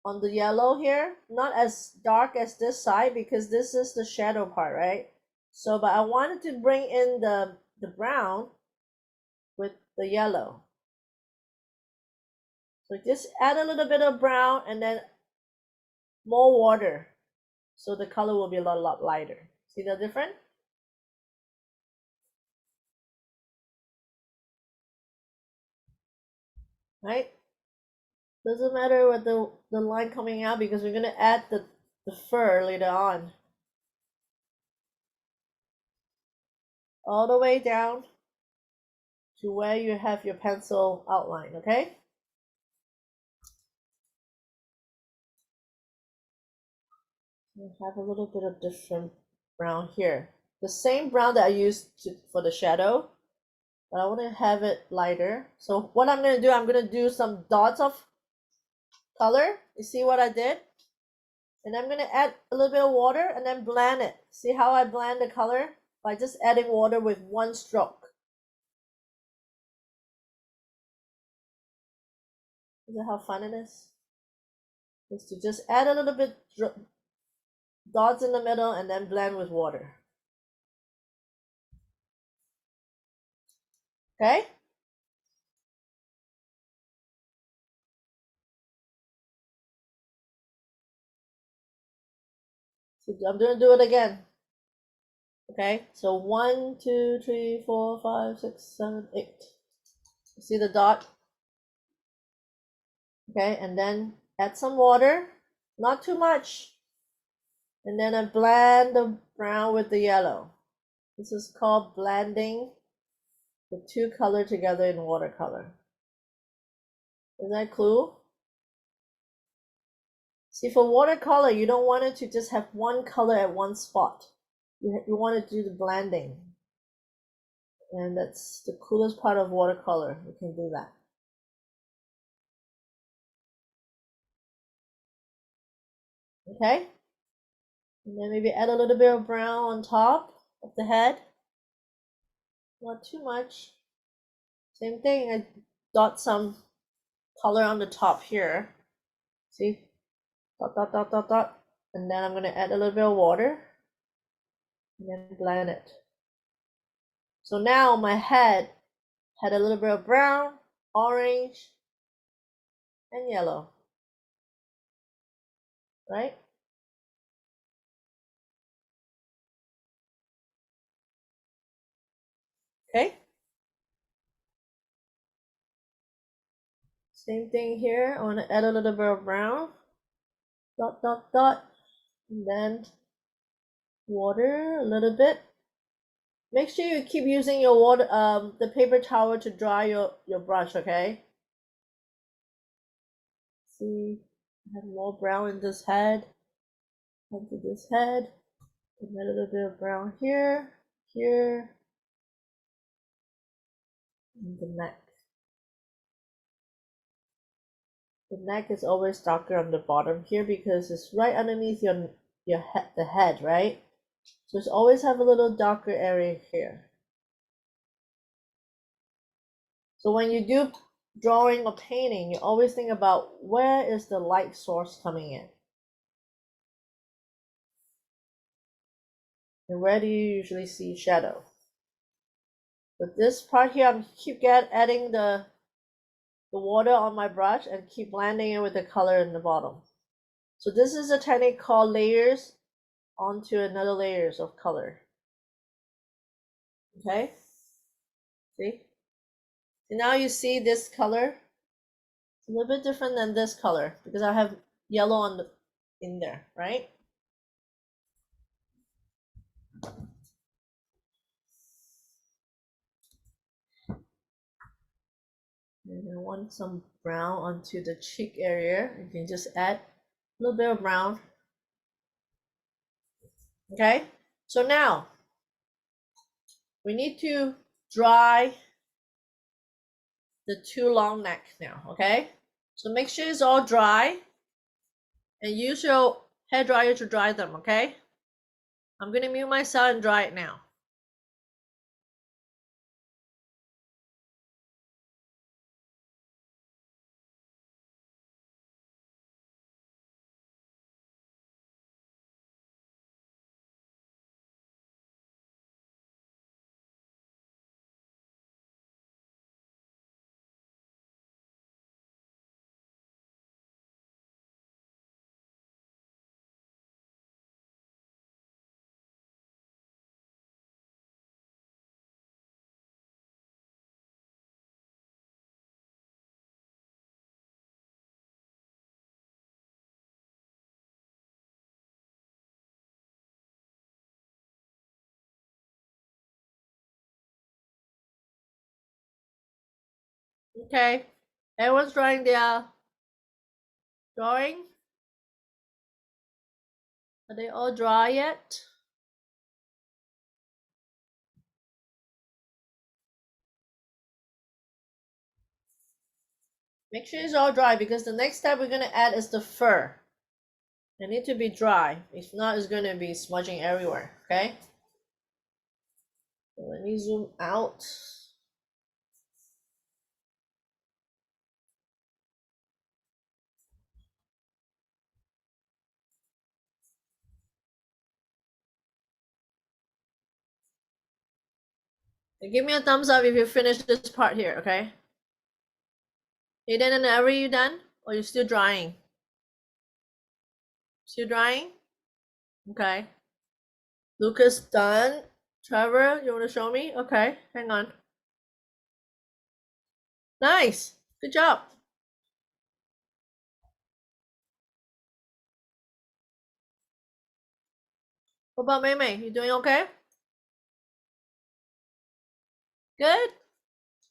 on the yellow here, not as dark as this side because this is the shadow part, right? So, but I wanted to bring in the brown with the yellow. So just add a little bit of brown and then more water. So the color will be a lot lighter. See the difference? Right? Doesn't matter what the line coming out because we're gonna add the fur later on. All the way down to where you have your pencil outline, okay? We have a little bit of different brown here. The same brown that I used for the shadow, but I want to have it lighter. So what I'm going to do, I'm going to do some dots of color. You see what I did? And I'm going to add a little bit of water and then blend it. See how I blend the color? By just adding water with one stroke. Is that how fun it is? Is to just add a little bit dots in the middle and then blend with water. Okay? So I'm going to do it again. Okay, so 1, 2, 3, 4, 5, 6, 7, 8. See the dot? Okay, and then add some water, not too much. And then I blend the brown with the yellow. This is called blending the two colors together in watercolor. Is that clue? See, for watercolor, you don't want it to just have one color at one spot. You want to do the blending. And that's the coolest part of watercolor. You can do that. Okay? And then maybe add a little bit of brown on top of the head. Not too much. Same thing, I dot some color on the top here. See? Dot, dot, dot, dot, dot. And then I'm going to add a little bit of water. And then blend it. So now my head had a little bit of brown, orange, and yellow. Right? Okay? Same thing here. I want to add a little bit of brown. Dot, dot, dot. And then water a little bit. Make sure you keep using your water, the paper towel to dry your brush, okay? See, I have more brown in this head, onto this head, and a little bit of brown here, here, and the neck. The neck is always darker on the bottom here because it's right underneath the head, right? So it's always have a little darker area here. So when you do drawing or painting, you always think about where is the light source coming in? And where do you usually see shadow? But this part here, I'm keep adding the water on my brush and keep blending it with the color in the bottom. So this is a technique called layers onto another layers of color. Okay? See? So now you see this color. It's a little bit different than this color because I have yellow in there, right? And I want some brown onto the cheek area. You can just add a little bit of brown. Okay, so now we need to dry the two long neck now, okay? So make sure it's all dry and use your hair dryer to dry them, okay? I'm gonna mute myself and dry it now. Okay. Everyone's drawing their drawing? Are they all dry yet? Make sure it's all dry because the next step we're gonna add is the fur. It need to be dry. If not, it's gonna be smudging everywhere, okay? So let me zoom out. And give me a thumbs up if you finish this part here, okay? Aiden and Avery, you done? Or you still drying? Still drying? Okay. Lucas done. Trevor, you want to show me? Okay, hang on. Nice. Good job. What about Mei Mei? You doing okay? Good.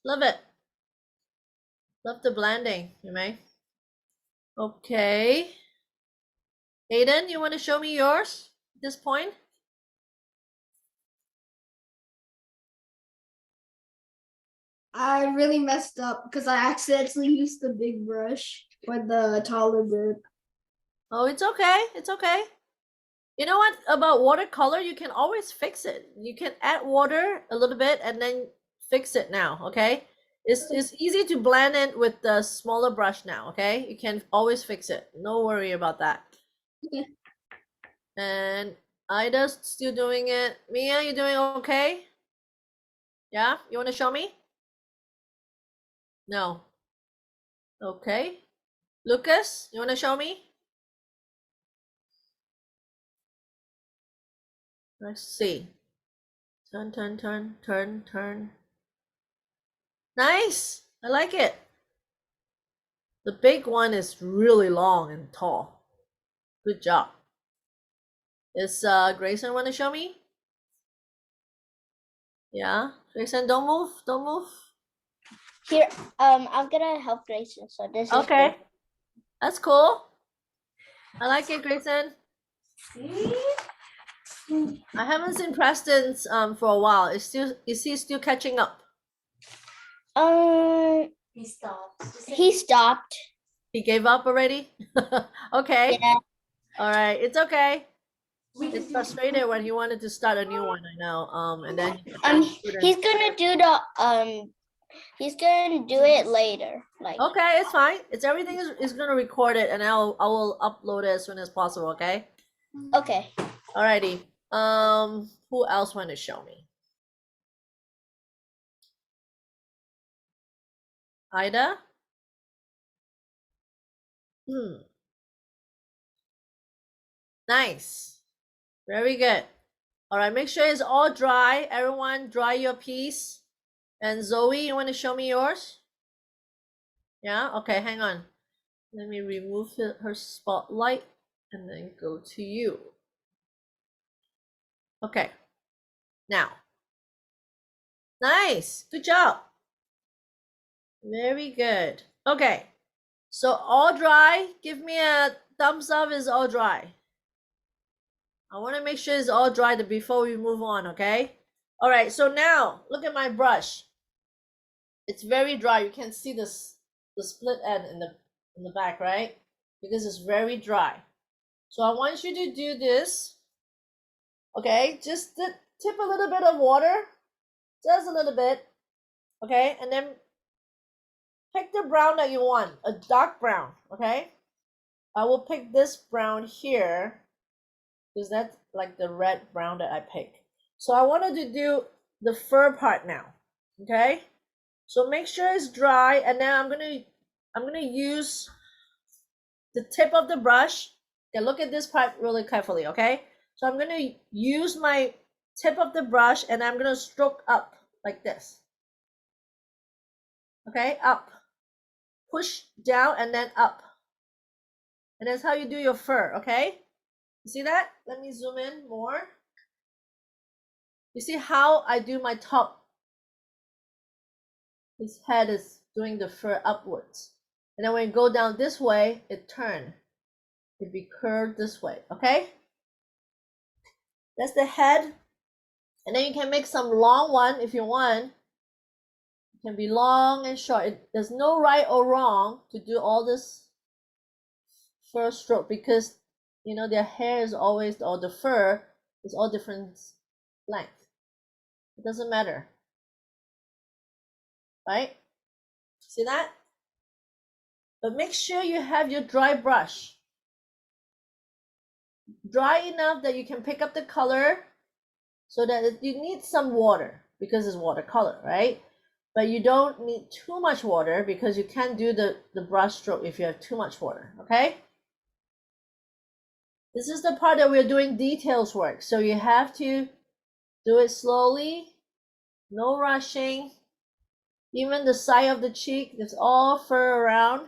Love it. Love the blending, Mei Mei. Okay. Aiden, you want to show me yours at this point? I really messed up because I accidentally used the big brush for the taller bird. Oh, it's okay. It's okay. You know what about watercolor? You can always fix it. You can add water a little bit and then fix it now, okay? It's easy to blend it with the smaller brush now, okay? You can always fix it. No worry about that. Okay. And Ida's still doing it. Mia, you doing okay? Yeah? You want to show me? No. Okay. Lucas, you want to show me? Let's see. Turn, turn, turn, turn, turn. Nice. I like it. The big one is really long and tall. Good job. Is Grayson want to show me? Yeah, Grayson, don't move, don't move. Here, I'm gonna help Grayson. So this is Okay, that's cool. I like it, Grayson. I haven't seen Preston's for a while. Is he still catching up? He stopped. He gave up already? Okay. Yeah. All right, it's okay. It's frustrated when he wanted to start a new one, I know. And then He's gonna do the he's gonna do it later. Like okay, it's fine. It's everything is gonna record it and I will upload it as soon as possible, okay? okay. Alrighty. Who else want to show me? Ida? Nice. Very good. All right, make sure it's all dry. Everyone, dry your piece. And Zoe, you want to show me yours? Yeah? Okay, hang on. Let me remove her spotlight and then go to you. Okay. Now. Nice. Good job. Very good. Okay. So all dry. Give me a thumbs up is all dry. I want to make sure it's all dry before we move on, okay? All right, so now look at my brush. It's very dry. You can see the split end in the back, right? Because it's very dry. So I want you to do this. Okay, just tip a little bit of water, just a little bit. Okay, and then pick the brown that you want, a dark brown. Okay, I will pick this brown here because that's like the red brown that I pick. So I wanted to do the fur part now. Okay, so make sure it's dry, and then I'm gonna use the tip of the brush. Okay, look at this part really carefully. Okay, so I'm gonna use my tip of the brush and I'm gonna stroke up like this. Okay, up, push down and then up, and that's how you do your fur. Okay, you see that? Let me zoom in more. You see how I do my top? His head is doing the fur upwards. And then when you go down this way, it turn. It be curved this way, okay? That's the head. And then you can make some long one if you want. It can be long and short. There's no right or wrong to do all this fur stroke because you know their hair is always, or the fur is all different length. It doesn't matter, right? See that? But make sure you have your dry brush dry enough that you can pick up the color, so that you need some water because it's watercolor, right? But you don't need too much water because you can't do the brush stroke if you have too much water, okay? This is the part that we're doing details work, so you have to do it slowly, no rushing. Even the side of the cheek, there's all fur around.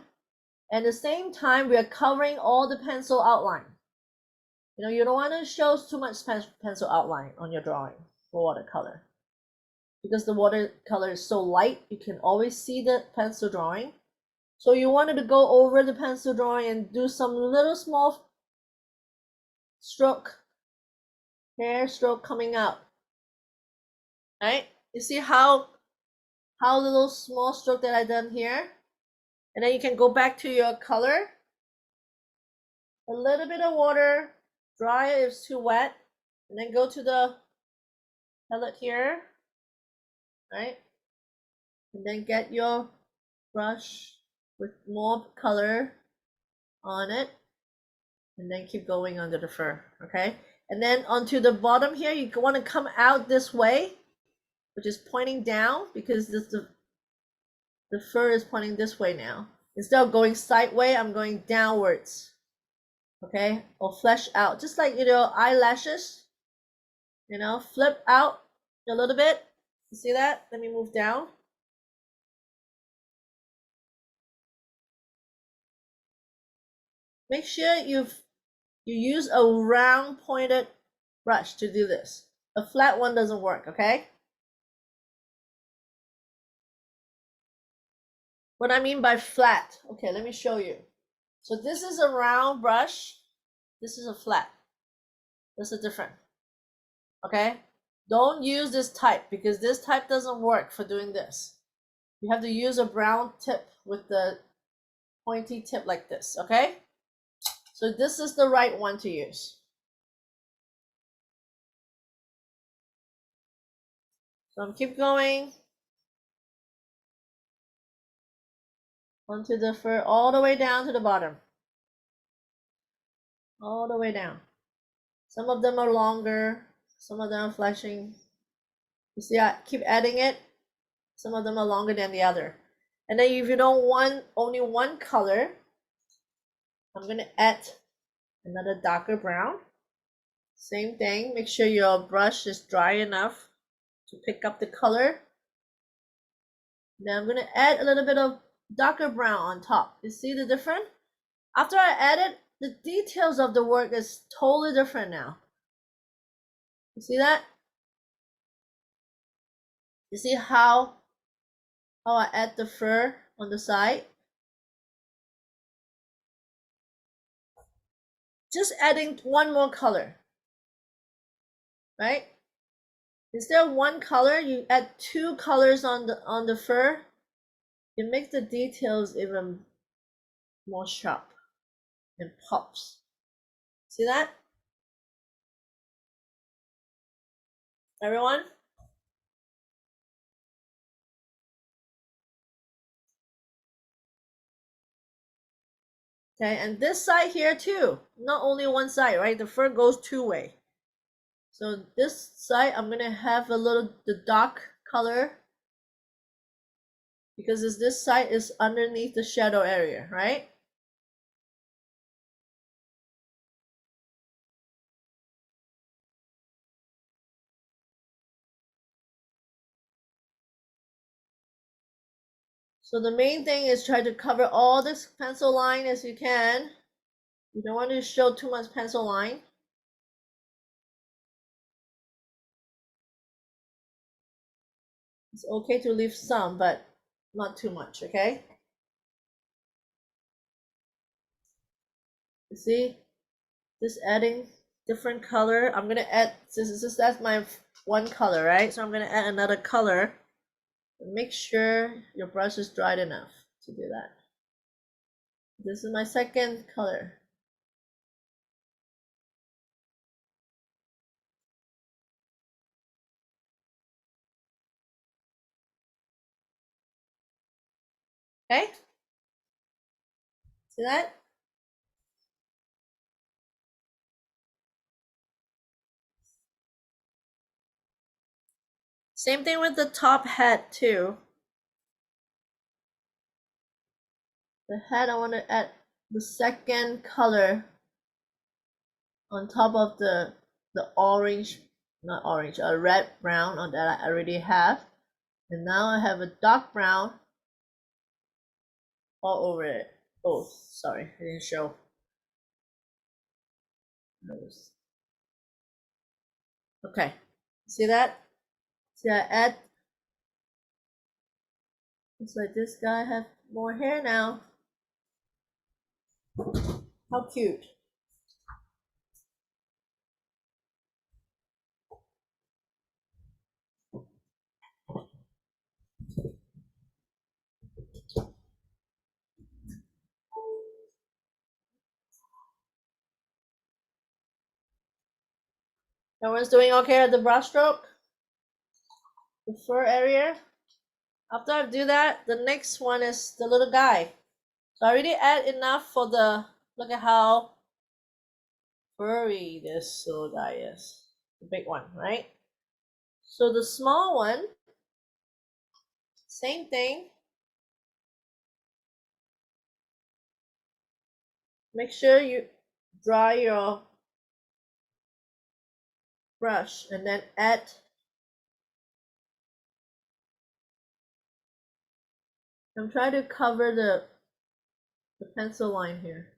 At the same time, we are covering all the pencil outline. You know, you don't want to show too much pencil outline on your drawing for watercolor. Because the watercolor is so light, you can always see the pencil drawing. So you wanted to go over the pencil drawing and do some little small stroke, hair stroke coming out. Right? You see how little small stroke that I done here? And then you can go back to your color. A little bit of water, dry if it's too wet, and then go to the palette here, right? And then get your brush with more color on it, and then keep going under the fur, okay? And then onto the bottom here, you want to come out this way, which is pointing down because the fur is pointing this way now. Instead of going sideways, I'm going downwards, okay? Or flesh out, just like, you know, eyelashes, you know, flip out a little bit. You see that? Let me move down. Make sure you use a round pointed brush to do this. A flat one doesn't work, okay? What I mean by flat, okay, let me show you. So this is a round brush. This is a flat. This is different, okay? Don't use this type because this type doesn't work for doing this. You have to use a brown tip with the pointy tip like this, okay? So this is the right one to use. So I'm keep going onto the fur all the way down to the bottom. All the way down. Some of them are longer, some of them are flashing. You see, I keep adding it. Some of them are longer than the other. And then if you don't want only one color, I'm going to add another darker brown. Same thing, make sure your brush is dry enough to pick up the color. Then I'm going to add a little bit of darker brown on top. You see the difference? After I added, the details of the work is totally different now. You see that? You see how I add the fur on the side? Just adding one more color, right? Instead of one color, you add two colors on the fur. It makes the details even more sharp and pops. See that? Everyone? Okay, and this side here too, not only one side, right? The fur goes two way. So this side, I'm gonna have the dark color because this side is underneath the shadow area, right? So the main thing is try to cover all this pencil line as you can. You don't want to show too much pencil line. It's okay to leave some, but not too much, okay? You see, just adding different color. I'm gonna add, since that's my one color, right? So I'm gonna add another color. Make sure your brush is dried enough to do that. This is my second color. Okay? See that? Same thing with the top hat too. The hat, I want to add the second color on top of the orange, not orange, a red brown on that I already have. And now I have a dark brown all over it. Oh, sorry, I didn't show. Okay, see that? See, I add. Looks like this guy have more hair now. How cute. Everyone's doing okay at the brush stroke? The fur area? After I do that, the next one is the little guy. So I already add enough for the, look at how furry this little guy is. The big one, right? So the small one, same thing. Make sure you dry your brush and then add I'm trying to cover the pencil line here.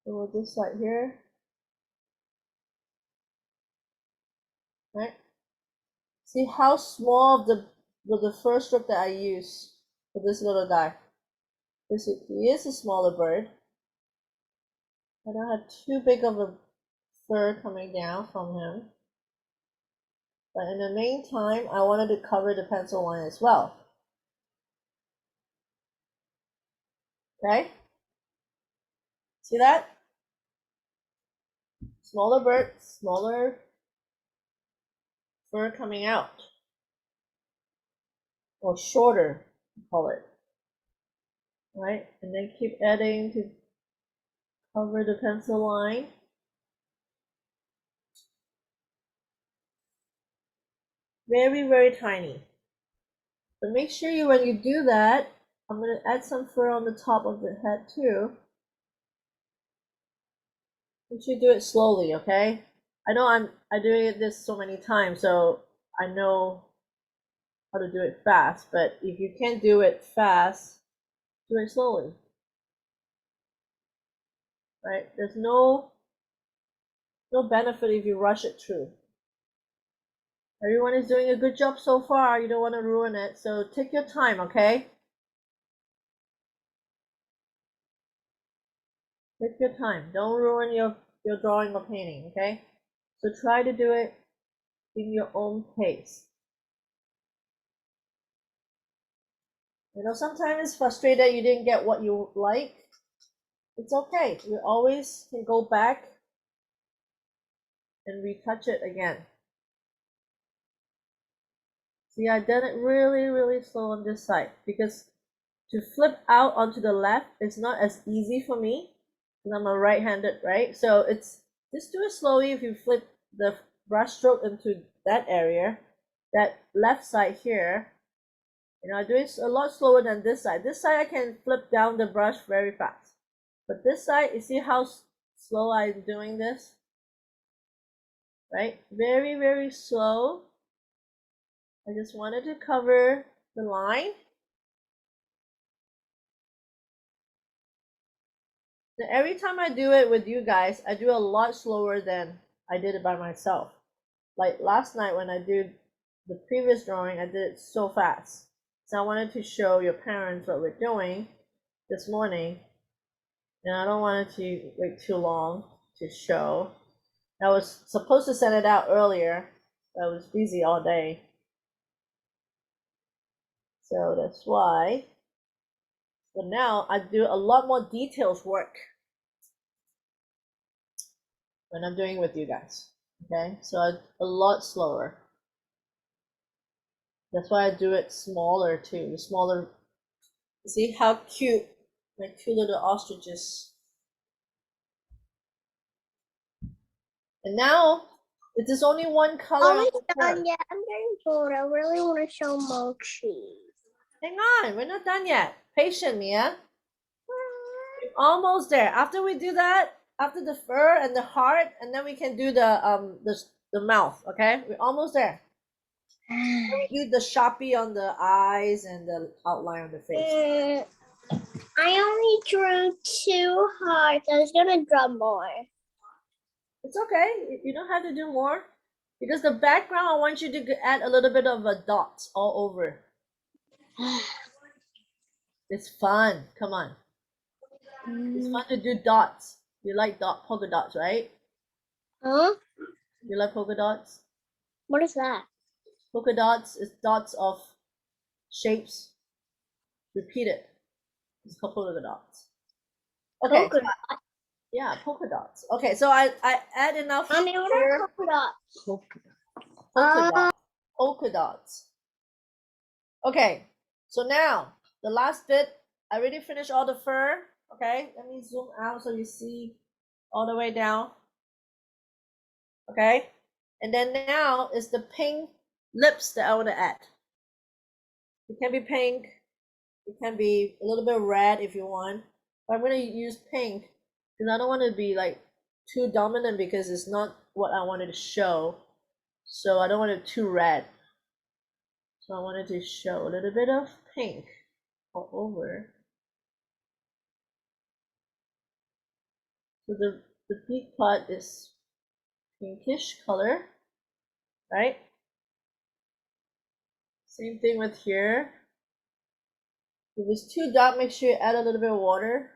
So this side here. Right? See how small the first stroke that I use for this little guy. He is a smaller bird. I don't have too big of a fur coming down from him. But in the meantime, I wanted to cover the pencil line as well. Okay? See that? Smaller bird, smaller fur coming out. Or shorter, call it. Right? And then keep adding to cover the pencil line. Very, very tiny. But make sure you, when you do that, I'm going to add some fur on the top of the head too. You should do it slowly, okay? I know I'm doing this so many times, so I know how to do it fast, but if you can't do it fast, do it slowly. Right? There's no benefit if you rush it through. Everyone is doing a good job so far. You don't want to ruin it, so take your time, okay? Take your time. Don't ruin your drawing or painting, okay? So try to do it in your own pace. You know, sometimes it's frustrated you didn't get what you like. It's okay. You always can go back and retouch it again. See, I done it really, really slow on this side because to flip out onto the left is not as easy for me because I'm a right-handed, right? So it's just do it slowly. If you flip the brush stroke into that area, that left side here, you know, I do it a lot slower than this side. This side I can flip down the brush very fast. But this side, you see how slow I'm doing this? Right? Very, very slow. I just wanted to cover the line. Now, every time I do it with you guys, I do a lot slower than I did it by myself. Like last night when I did the previous drawing, I did it so fast. So I wanted to show your parents what we're doing this morning. And I don't want it to wait too long to show. I was supposed to send it out earlier, but I was busy all day. So that's why. So now I do a lot more details work when I'm doing with you guys. Okay, so a lot slower. That's why I do it smaller too. The smaller. See how cute my two little ostriches. And now it is only one color. Are we on the done curve. yet? I'm getting bored. I really want to show Mochi. Hang on, we're not done yet. Patient, Mia. We're almost there. After we do that, after the fur and the heart, and then we can do the mouth. Okay, we're almost there. We do the Sharpie on the eyes and the outline on the face. I only drew 2 hearts. I was gonna draw more. It's okay. You don't have to do more because the background I want you to add a little bit of a dots all over. It's fun. Come on. It's fun to do dots. You like polka dots, right? Huh? You like polka dots? What is that? Polka dots is dots of shapes. Repeat it. It's called polka dots. Okay. Polka Yeah, polka dots. Okay, so I add enough. Mommy, what are polka dots? Polka dots. Polka dots. Okay, so now the last bit. I already finished all the fur. Okay, let me zoom out so you see all the way down. Okay, and then now is the pink lips that I want to add. It can be pink. It can be a little bit red if you want. But I'm going to use pink because I don't want to be like too dominant because it's not what I wanted to show. So I don't want it too red. So I wanted to show a little bit of pink all over. So the beak part is pinkish color, right? Same thing with here. If it's too dark, make sure you add a little bit of water.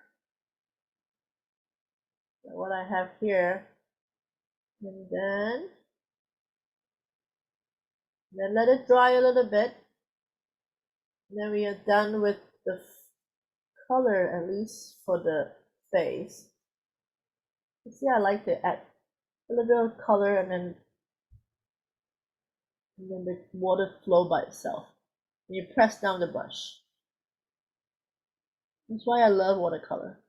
Like what I have here. And then let it dry a little bit. And then we are done with the color, at least for the face. You see, I like to add a little bit of color and then the water flow by itself. And you press down the brush. That's why I love watercolor.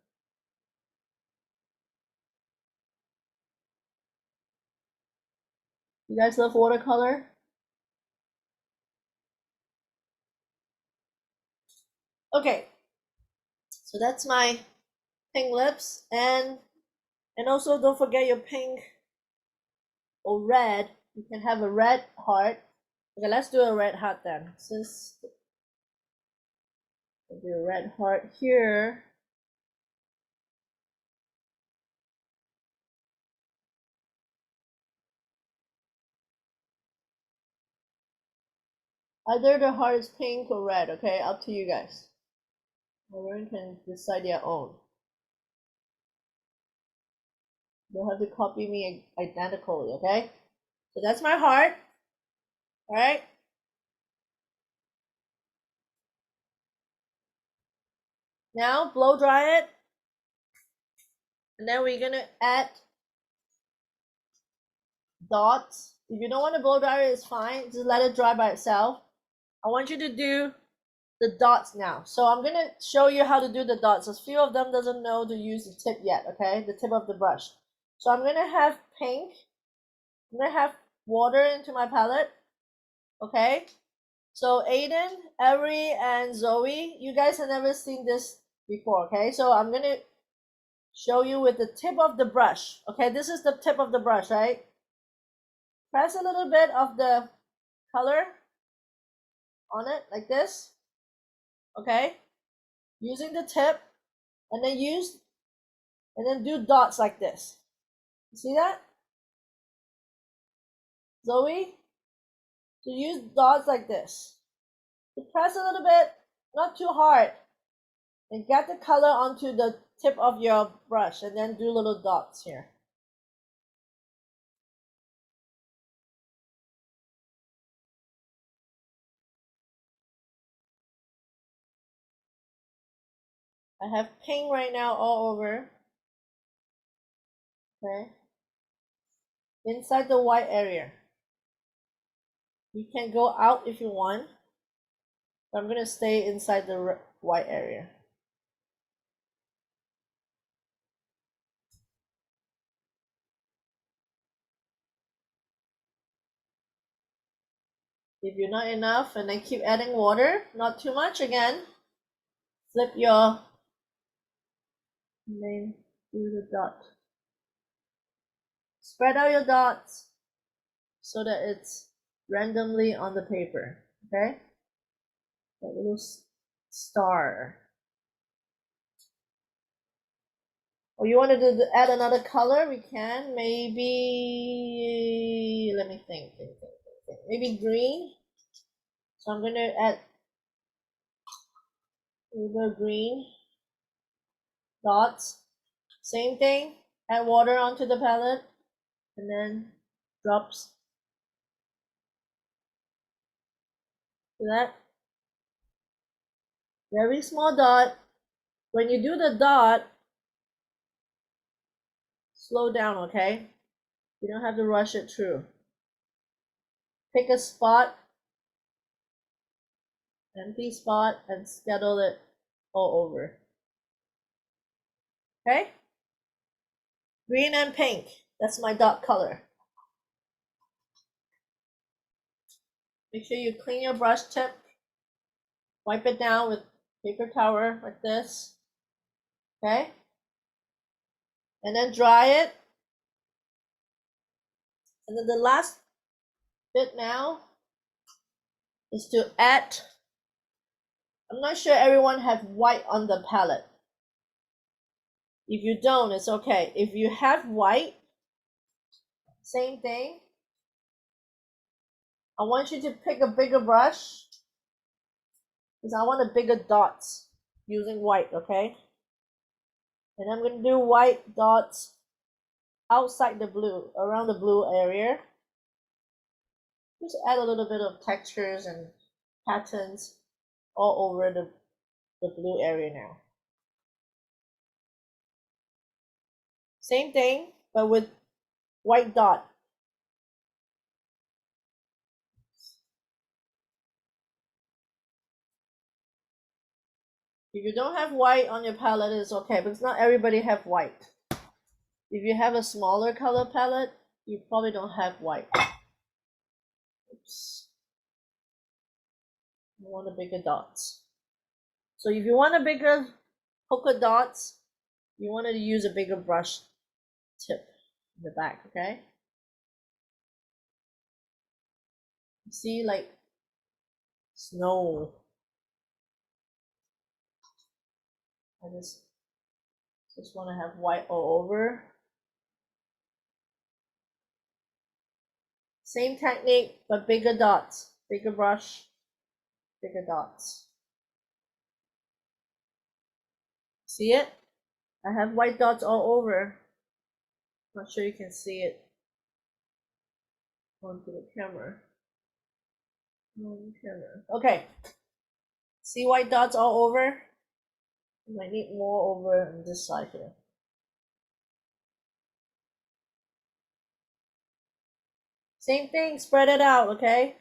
You guys love watercolor? Okay, so that's my pink lips, and also don't forget your pink or red. You can have a red heart. Okay, let's do a red heart then. Since I'll do a red heart here. Either the heart is pink or red, okay? Up to you guys. Everyone can decide their own. You don't have to copy me identically, okay? So that's my heart. All right. Now blow dry it. And then we're gonna add dots. If you don't want to blow dry it, it's fine. Just let it dry by itself. I want you to do the dots now. So I'm gonna show you how to do the dots. A few of them doesn't know to use the tip yet, okay? The tip of the brush. So I'm gonna have pink. I'm gonna have water into my palette. Okay. So Aiden, Avery, and Zoe, you guys have never seen this before, okay? So I'm gonna show you with the tip of the brush. Okay, this is the tip of the brush, right? Press a little bit of the color on it like this. Okay, using the tip, and then do dots like this. You see that? Zoe, to use dots like this. To press a little bit, not too hard, and get the color onto the tip of your brush, and then do little dots here. I have pink right now all over. Okay. Inside the white area. You can go out if you want, but I'm gonna stay inside the white area. If you're not enough, and then keep adding water, not too much again. Flip your name through the dot. Spread out your dots so that it's randomly on the paper, okay? That little star. Or you want to add another color? We can. Maybe, let me think. Maybe green. So I'm going to add a little green dots. Same thing. Add water onto the palette. And then drops. See that? Very small dot. When you do the dot, slow down, okay? You don't have to rush it through. Pick a spot, empty spot, and schedule it all over. Okay? Green and pink. That's my dot color. Make sure you clean your brush tip. Wipe it down with paper towel like this. Okay? And then dry it. And then the last bit now is to add. I'm not sure everyone have white on the palette. If you don't, it's okay. If you have white, same thing. I want you to pick a bigger brush because I want a bigger dots using white, okay? And I'm going to do white dots outside the blue, around the blue area. Just add a little bit of textures and patterns all over the blue area now. Same thing, but with white dot. If you don't have white on your palette, it's okay, because not everybody have white. If you have a smaller color palette, you probably don't have white. Oops. I want a bigger dots. So if you want a bigger polka dots, you want to use a bigger brush tip in the back, okay? See, like snow. I just want to have white all over. Same technique, but bigger dots. Bigger brush, bigger dots. See it? I have white dots all over. Not sure you can see it onto the camera. Okay. See white dots all over? I might need more over on this side here. Same thing, spread it out, okay?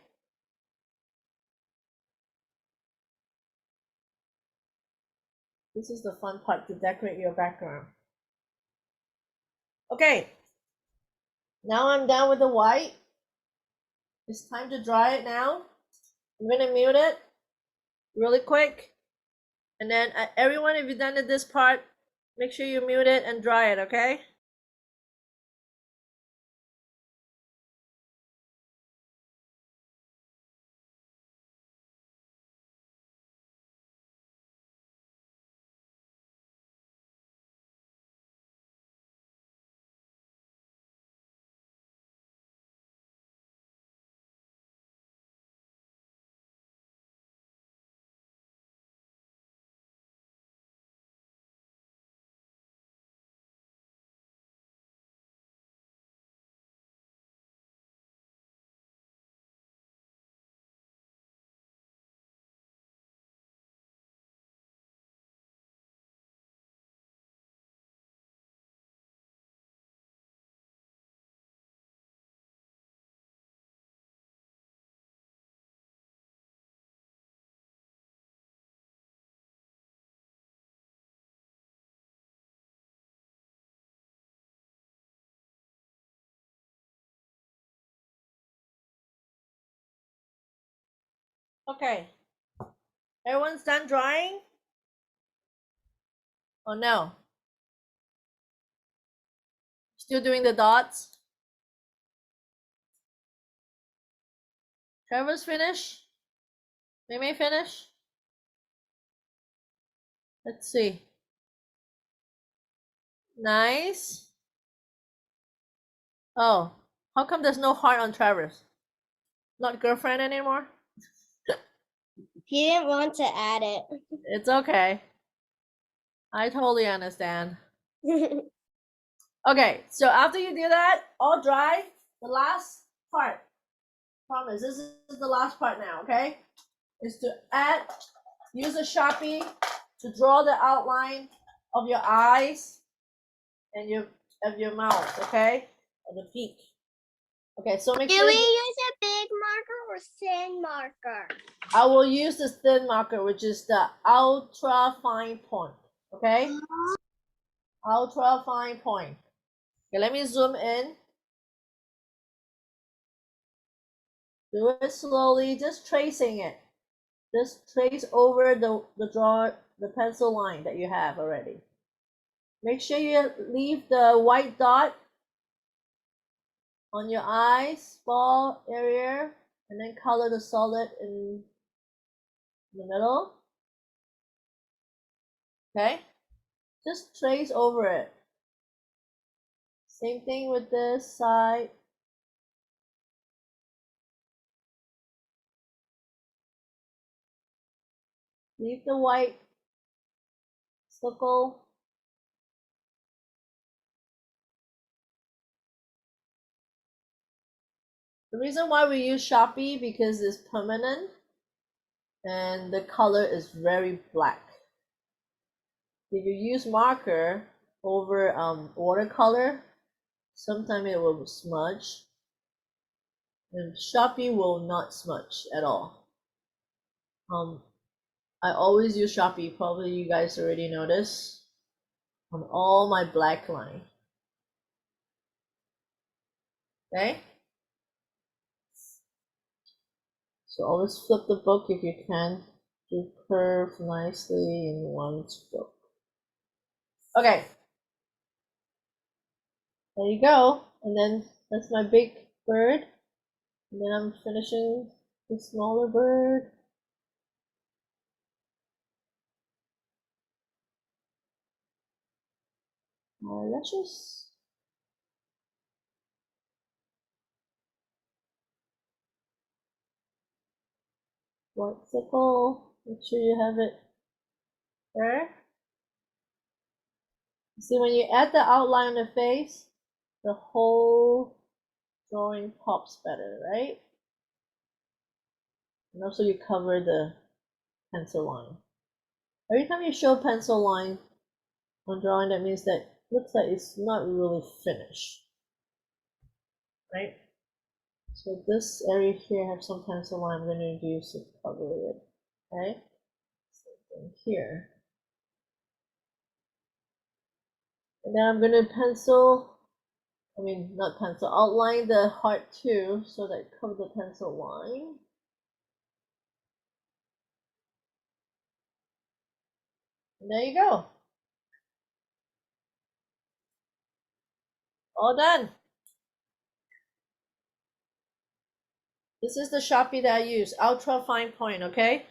This is the fun part, to decorate your background. Okay, now I'm done with the white. It's time to dry it now. I'm gonna mute it really quick. And then everyone, if you've done this part, make sure you mute it and dry it, okay? Okay. Everyone's done drawing? Oh no. Still doing the dots? Trevor's finished? They may finish? Let's see. Nice. Oh, how come there's no heart on Trevor's? Not girlfriend anymore? He didn't want to add it. It's okay. I totally understand. Okay, so after you do that, all dry, the last part, promise, this is the last part now, okay? Is to use a Sharpie to draw the outline of your eyes and of your mouth, okay? Or the beak. Okay, so make Do sure we use a big marker or thin marker? I will use this thin marker, which is the ultra fine point, okay? Ultra fine point. Okay, let me zoom in. Do it slowly, just tracing it. Just trace over the pencil line that you have already. Make sure you leave the white dot on your eyes, ball area, and then color the solid in the middle. Okay? Just trace over it. Same thing with this side. Leave the white circle. The reason why we use Sharpie because it's permanent and the color is very black. If you use marker over watercolor, sometimes it will smudge, and Sharpie will not smudge at all. I always use Sharpie, probably you guys already noticed, on all my black line. Okay? So always flip the book if you can to curve nicely in one stroke. Okay. There you go. And then that's my big bird. And then I'm finishing the smaller bird. Eyelashes. White circle. Make sure you have it there. See, when you add the outline on the face, the whole drawing pops better, right? And also you cover the pencil line. Every time you show pencil line on drawing, that means that looks like it's not really finished, right? So this area here have some pencil line I'm going to use to cover it, okay? Same thing here. And then I'm going to outline the heart too, so that cover the pencil line. And there you go. All done. This is the Sharpie that I use, ultra fine point, okay?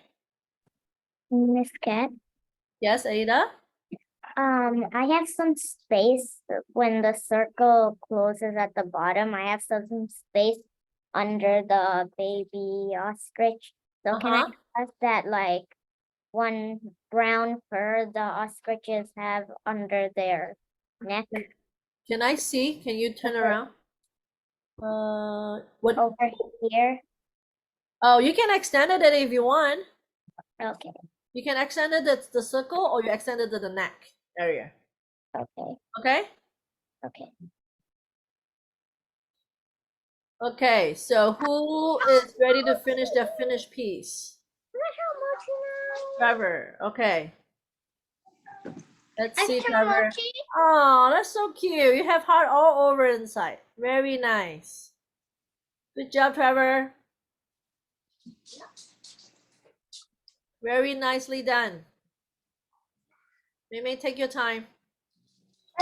Miss Cat, Yes, Ada? I have some space when the circle closes at the bottom. I have some space under the baby ostrich. So can I ask that like one brown fur the ostriches have under their neck Can I see? Can you turn around? What? over here? Oh, you can extend it if you want. Okay, You can extend it to the circle or you extend it to the neck area. okay, Okay? okay. Okay, so who is ready to finish the finished piece? Trevor. Okay. Let's see, Trevor. Oh, that's so cute. You have heart all over inside. Very nice. Good job, Trevor. Very nicely done. Mei, take your time.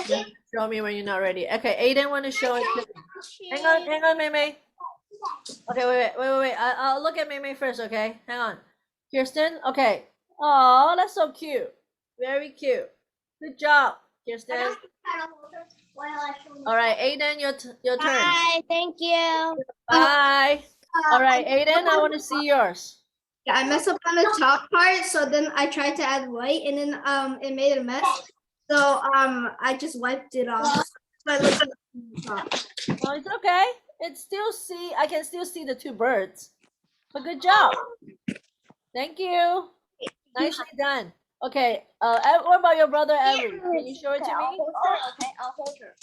Then show me when you're not ready. Okay, Aiden want to show it to me. Hang on, Mei. Okay, wait. I'll look at Mei first, okay? Hang on. Kirsten, okay. Oh, that's so cute. Very cute. Good job, Kirsten. All right, Aiden, your turn. Bye. Thank you. Bye. All right, Aiden, I want to see yours. Yeah, I messed up on the top part, so then I tried to add white, and then it made a mess. So I just wiped it off. So it looks like the top. Oh, it's okay. I can still see the two birds. But good job. Thank you. Nicely done. Okay. What about your brother Avery? Can you show it to me? Okay, I'll hold her.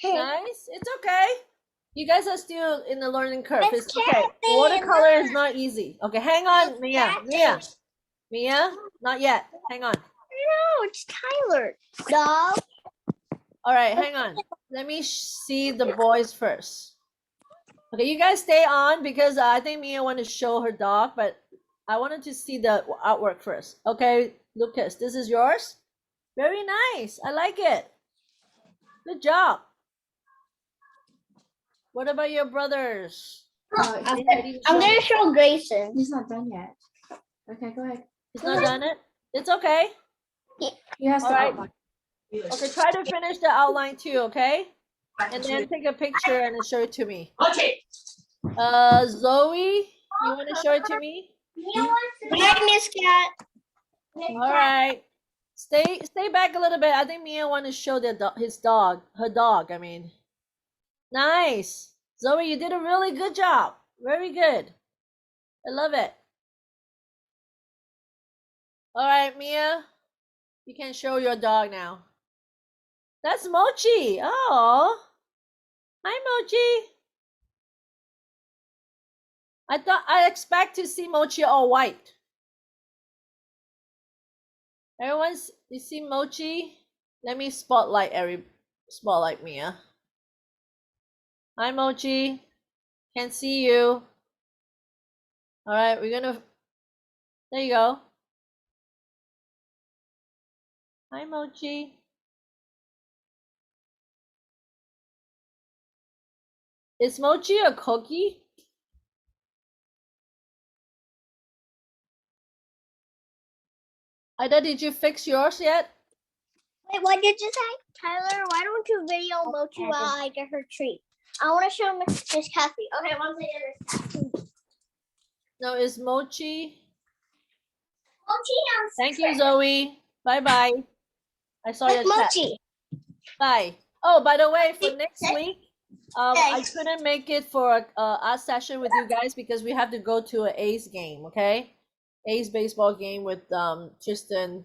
Nice. It's okay. You guys are still in the learning curve. It's okay. Watercolor is not easy. Okay, hang on, Mia. Not yet. Hang on. No, it's Tyler. No. All right, hang on. Let me see the boys first. Okay, you guys stay on because I think Mia want to show her dog, but I wanted to see the artwork first. Okay, Lucas, this is yours. Very nice. I like it. Good job. What about your brothers? I'm gonna show Grayson. He's not done yet. Okay, go ahead. It's not done it? It's okay. He has All to right. outline. Okay, try to finish the outline too, okay? And then take a picture and then show it to me. Okay. Zoe, you want to show it to me? Bye, Miss Cat. All right. Stay back a little bit. I think Mia want to show her dog, I mean. Nice. Zoe, you did a really good job. Very good. I love it. All right, Mia, you can show your dog now. That's Mochi. Oh, hi, Mochi. I expect to see Mochi all white. You see Mochi? Let me spotlight Mia. Hi, Mochi. Can't see you. All right, there you go. Hi, Mochi. Is Mochi a cookie? Ida, did you fix yours yet? Wait, what did you say? Tyler, why don't you video Mochi while I get her treat? I want to show Miss Kathy. Okay, once I get her Kathy. No, is Mochi? Mochi. Thank you, Zoe. Bye-bye. I saw your chat. Mochi. Bye. Oh, by the way, for next week, I couldn't make it for our session with you guys because we have to go to an A's game, okay? A's baseball game with Tristan,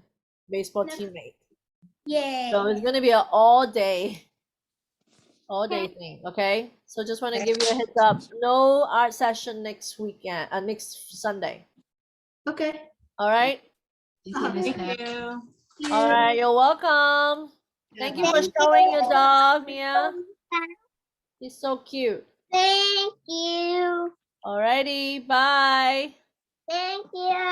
baseball teammate. Yay. So it's gonna be an all day thing, okay? So just want to give you a heads up. No art session next weekend, next Sunday. Okay. All right. Thank you. All right. You're welcome. Thank you for showing your dog, Mia. He's so cute. Thank you. Alrighty. Bye. Thank you.